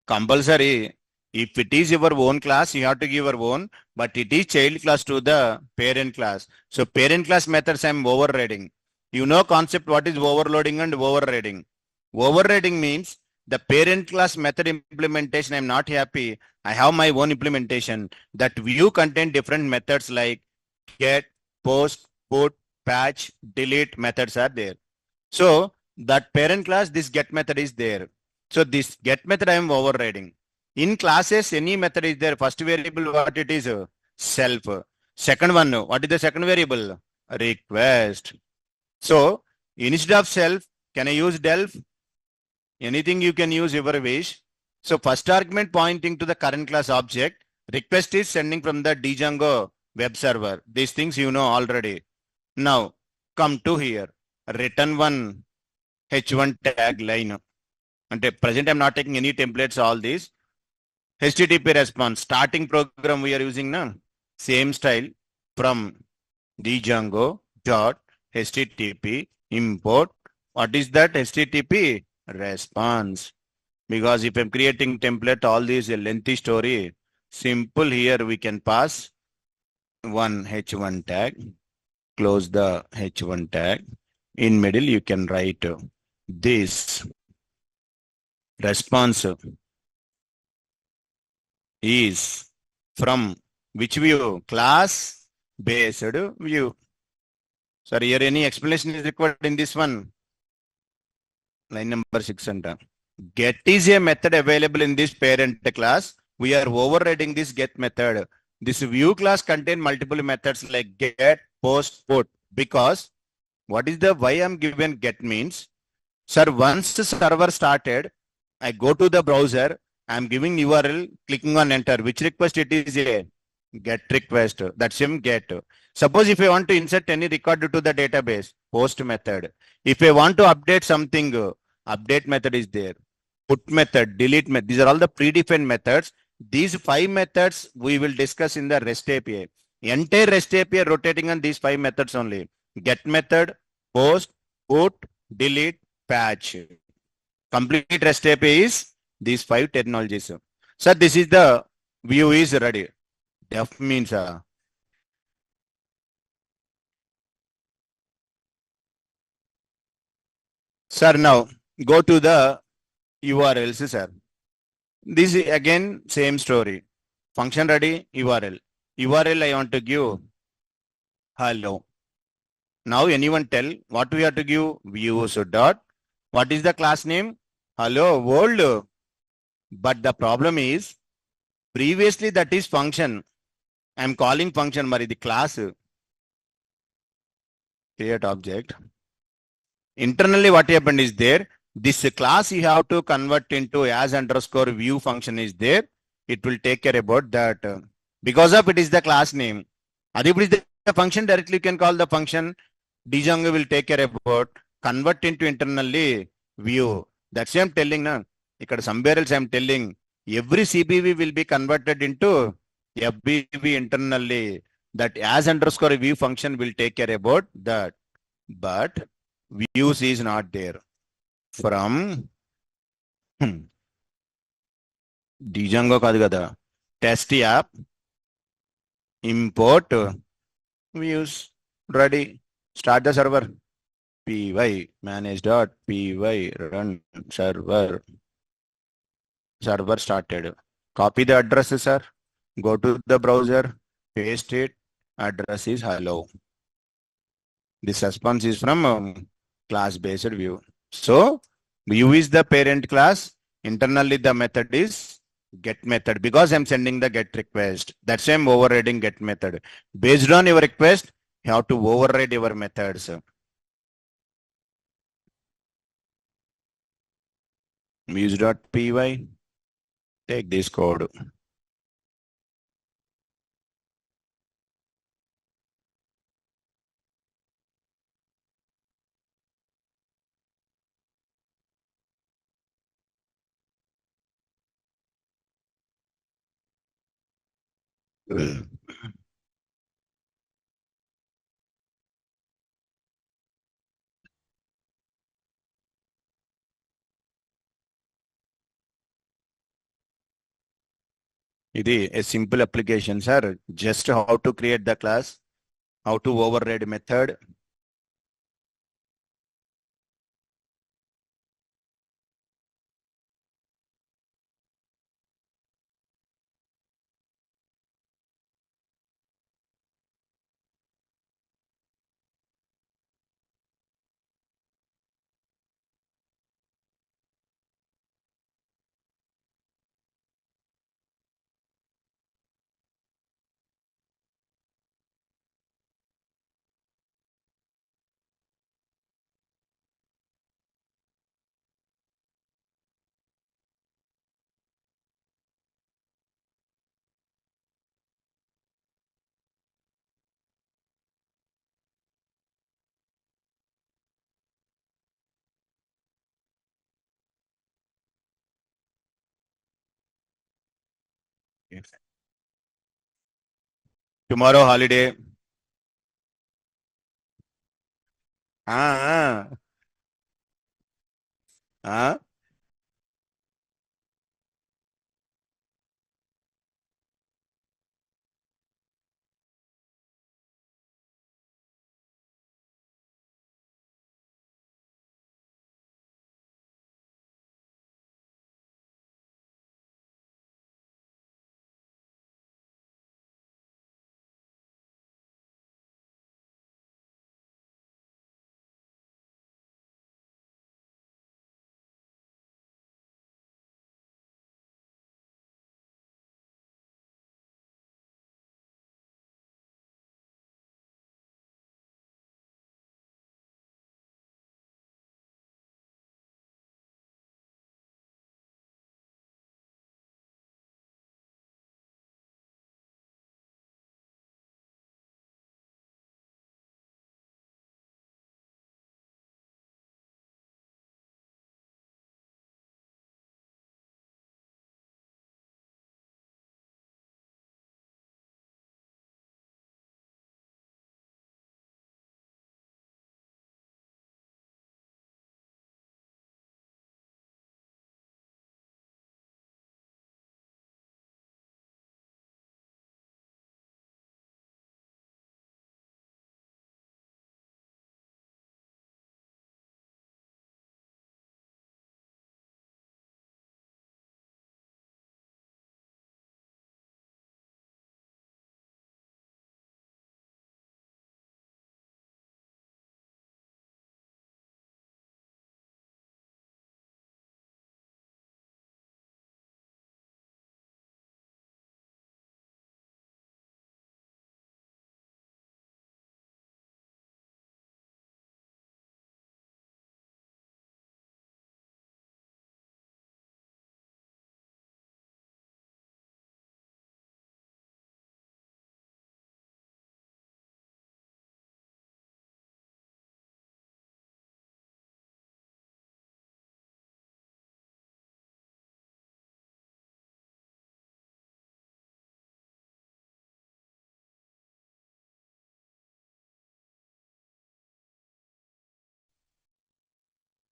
Compulsory. If it is your own class, you have to give your own, but it is child class to the parent class. So parent class methods I am overriding. You know concept what is overloading and overriding. Overriding means the parent class method implementation I am not happy. I have my own implementation. That view contain different methods like get, post, put, patch, delete methods are there. So that parent class, this get method is there. So this get method I am overriding. In classes, any method is there. First variable, what it is? Self. Second one, what is the second variable? Request. So instead of self, can I use delf? Anything you can use your wish. So first argument pointing to the current class object. Request is sending from the Django web server. These things you know already. Now come to here. Return one h1 tag line. And at present I'm not taking any templates, all these. HTTP response. Starting program we are using now. Same style from Django dot HTTP import. What is that? HTTP response. Because if I'm creating template, all these a lengthy story. Simple here we can pass one h1 tag. Close the h1 tag. In middle you can write this response is from which view? Class based view. Sorry, here any explanation is required in this one? Line number 6 anta. Get is a method available in this parent class. We are overriding this get method. This view class contain multiple methods like get, post, put. Because what is the why I'm given get means? Sir, once the server started, I go to the browser, I'm giving URL, clicking on enter. Which request it is a get request. That's him get. Suppose if I want to insert any record to the database, post method. If I want to update something, update method is there. Put method, delete method. These are all the predefined methods. These 5 methods we will discuss in the REST API. Entire REST API rotating on these 5 methods only. Get method, post, put, delete, patch. Complete REST API is these 5 technologies. So this is the view is ready. Def means sir, now go to the URLs, sir. This is again same story. Function ready, URL. URL I want to give hello. Now anyone tell what we have to give? Views dot. What is the class name? Hello world. But the problem is previously that is function. I am calling function mari the class. Create object. Internally what happened is there. This class you have to convert into as underscore view function is there. It will take care about that. Because of it is the class name. If it is the function, directly you can call the function. Django will take care about convert into internally view. That's why I'm telling now. Somewhere else I'm telling every CBV will be converted into FBV internally. That as underscore view function will take care about that. But views is not there. From Django కాదు కదా test app import views ready start the server py manage.py run server started. Copy the address, sir. Go to the browser, paste it. Address is hello. This response is from class based view. So view is the parent class. Internally the method is get method because I'm sending the get request. That's why I'm overriding get method. Based on your request, you have to override your methods. Muse.py, take this code. ఇది a simple application, sir. Just how to create the class, how to override method. Tomorrow holiday. Ah, ah.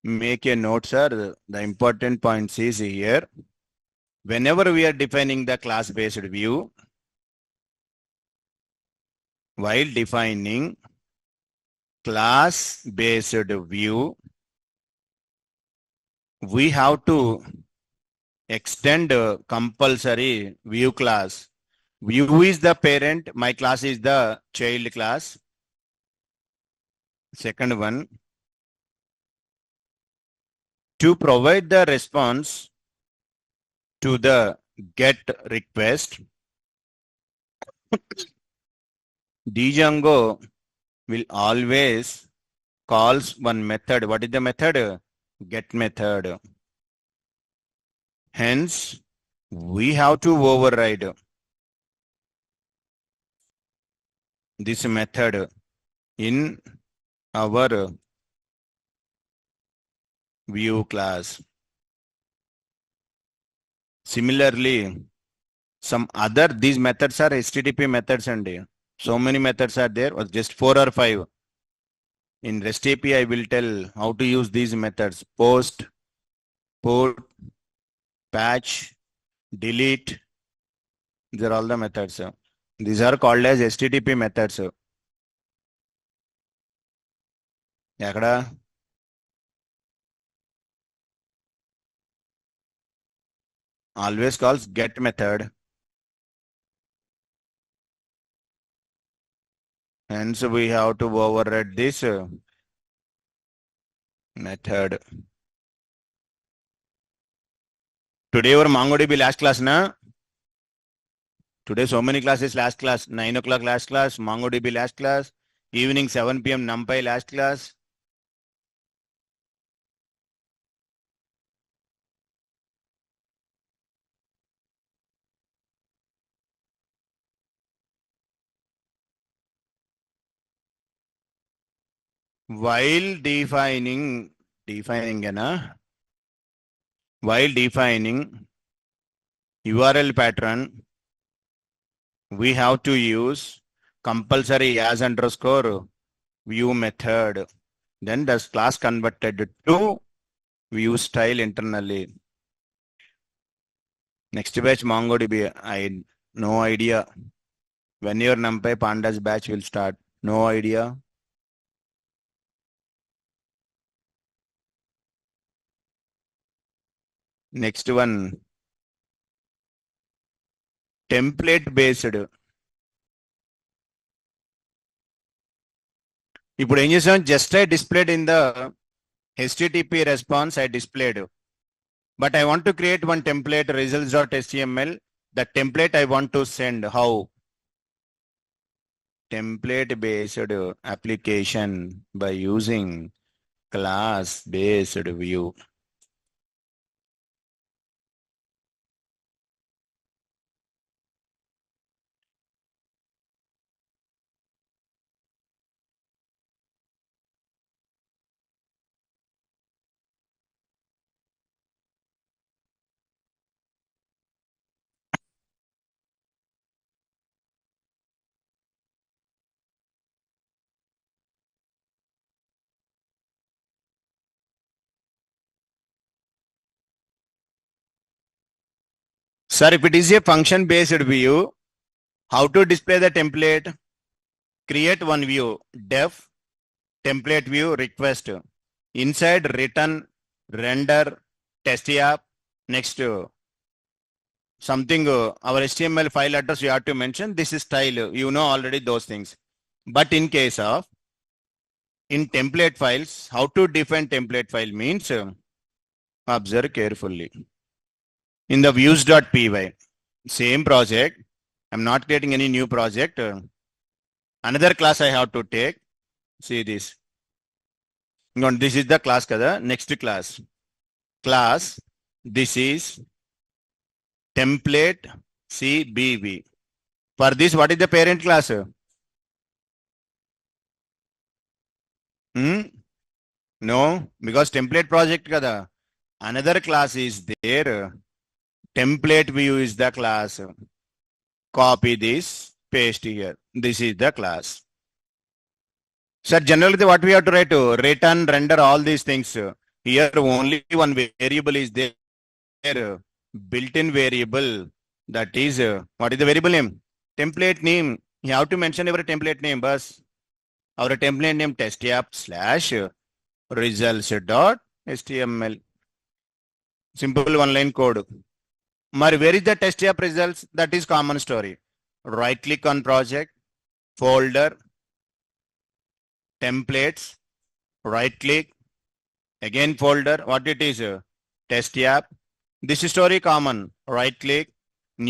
Make a note, sir. The important point is here. Whenever we are defining the class-based view, while defining class-based view, we have to extend compulsory view class. View is the parent, my class is the child class. Second one, to provide the response to the get request, Django will always calls one method. What is the method? Get method. Hence, we have to override this method in our view class. Similarly, some other, these methods are HTTP methods and so many methods are there, or just 4 or 5. In REST API, I will tell how to use these methods: post, put, patch, delete. These are all the methods. These are called as HTTP methods. Yakada? Always calls get method. Hence, we have to override this method. Today, our MongoDB last class, na? Today, so many classes last class. 9 o'clock last class, MongoDB last class. Evening 7 p.m. NumPy last class. While defining URL pattern, we have to use compulsory as underscore view method. Then this class converted to view style internally. Next batch MongoDB, I no idea when your NumPy pandas batch will start. No idea. Next one, template based. ఇప్పుడు ఏం చేసాం, just I displayed in the HTTP response, I displayed. But I want to create one template, results.html. The template I want to send. How? Template based application by using class based view. Sir, if it is a function based view, how to display the template? Create one view, def template view request. Inside return render test app. Next something our HTML file address you have to mention. This is style. You know already those things. But in case of in template files, how to define template file means observe carefully. In the views.py, same project. I'm not creating any new project. Another class I have to take. See this. This is the class kada. Next class. Class. This is template CBV. For this, what is the parent class? No, because template project kada. Another class is there. Template view is the class. Copy this, paste here. This is the class. Sir, generally what we have to write to return, render, all these things. Here only one variable is there. Built-in variable. That is, what is the variable name? Template name. You have to mention our template name, bus. Our template name test app / results.html. Simple one-line code. Mar, where is the test app results? That is common story. Right click on project, folder, templates, right click, again folder. What it is? Test app. This story common. Right click,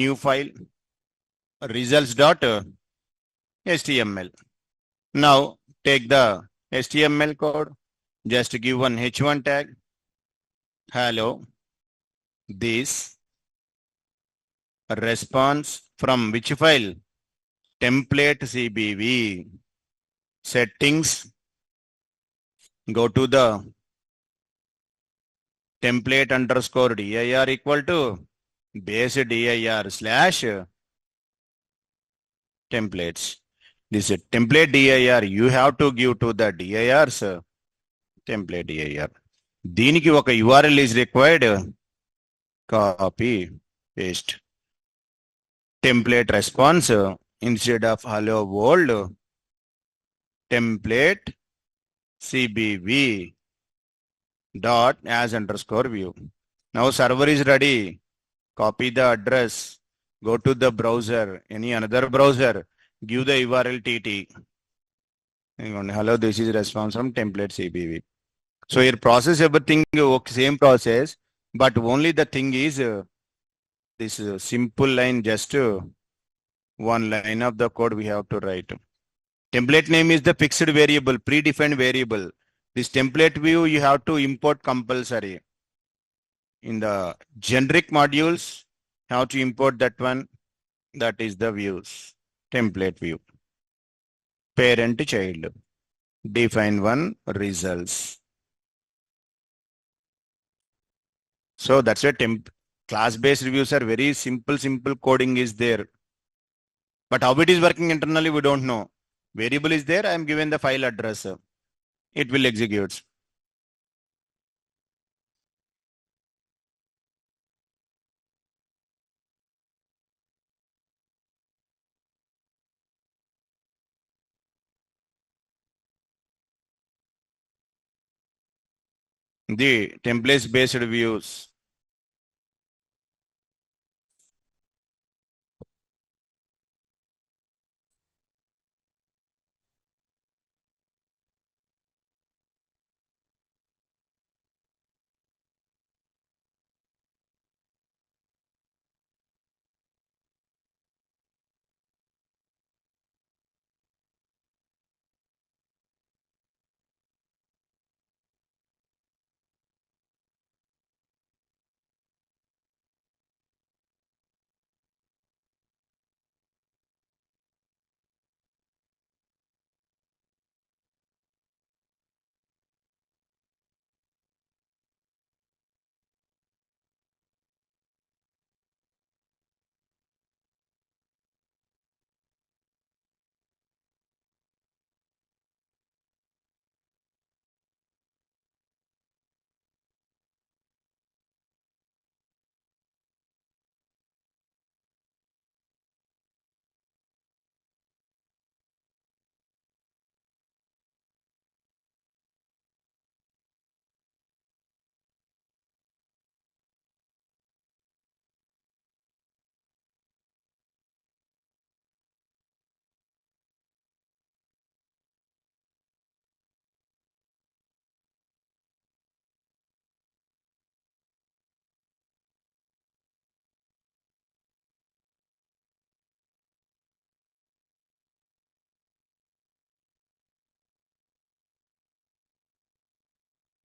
new file, results.html. Now take the HTML code, just give one h1 tag. Hello, this response from which file? Template CBV. Settings, go to the template underscore dir equal to base dir slash templates. This template dir you have to give to the dir's template dir. దీనికి ఒక URL is required. Copy, paste. Template response instead of hello world, template CBV dot as underscore view. Now server is ready. Copy the address. Go to the browser, any another browser. Give the URL TT. Hello, this is response from template CBV. So here process everything same process, but only the thing is this simple line, just one line of the code we have to write. Template name is the fixed variable, predefined variable. This template view you have to import compulsory. In the generic modules, how to import that one? That is the views. Template view. Parent child. Define one results. So that's a class-based reviews are very simple coding is there. But how it is working internally, we don't know. Variable is there, I am given the file address. It will execute. The templates-based views.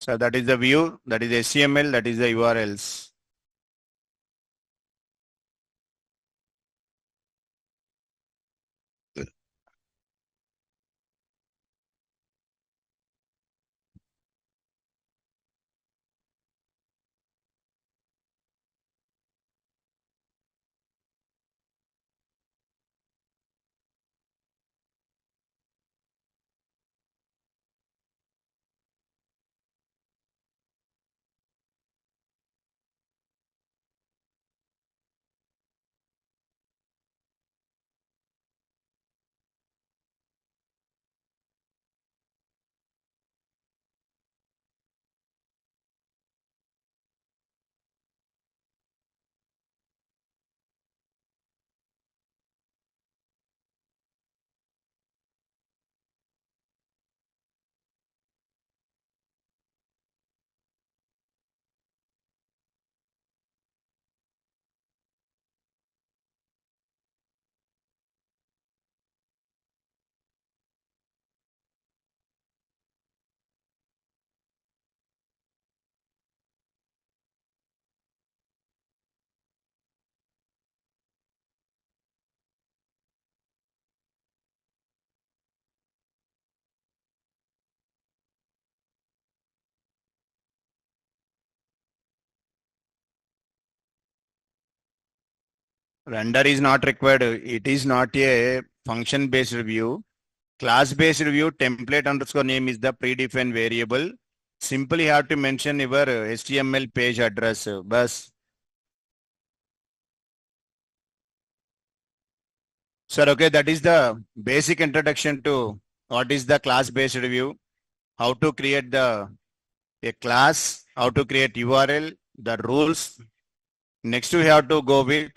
So that is the view, that is HTML, that is the URLs. Render is not required. It is not a function-based view. Class-based view template underscore name is the predefined variable. Simply have to mention your HTML page address. Bas. Sir, okay, that is the basic introduction to what is the class-based view, how to create a class, how to create URL, the rules. Next, we have to go with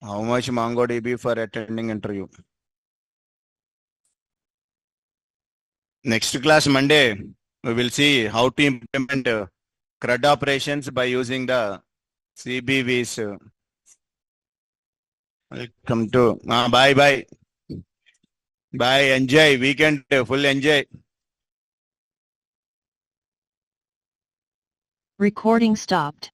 how much MongoDB for attending interview. Next class Monday, we will see how to implement CRUD operations by using the CBVs. Welcome to bye bye. Bye. Enjoy weekend. Full enjoy. Recording stopped.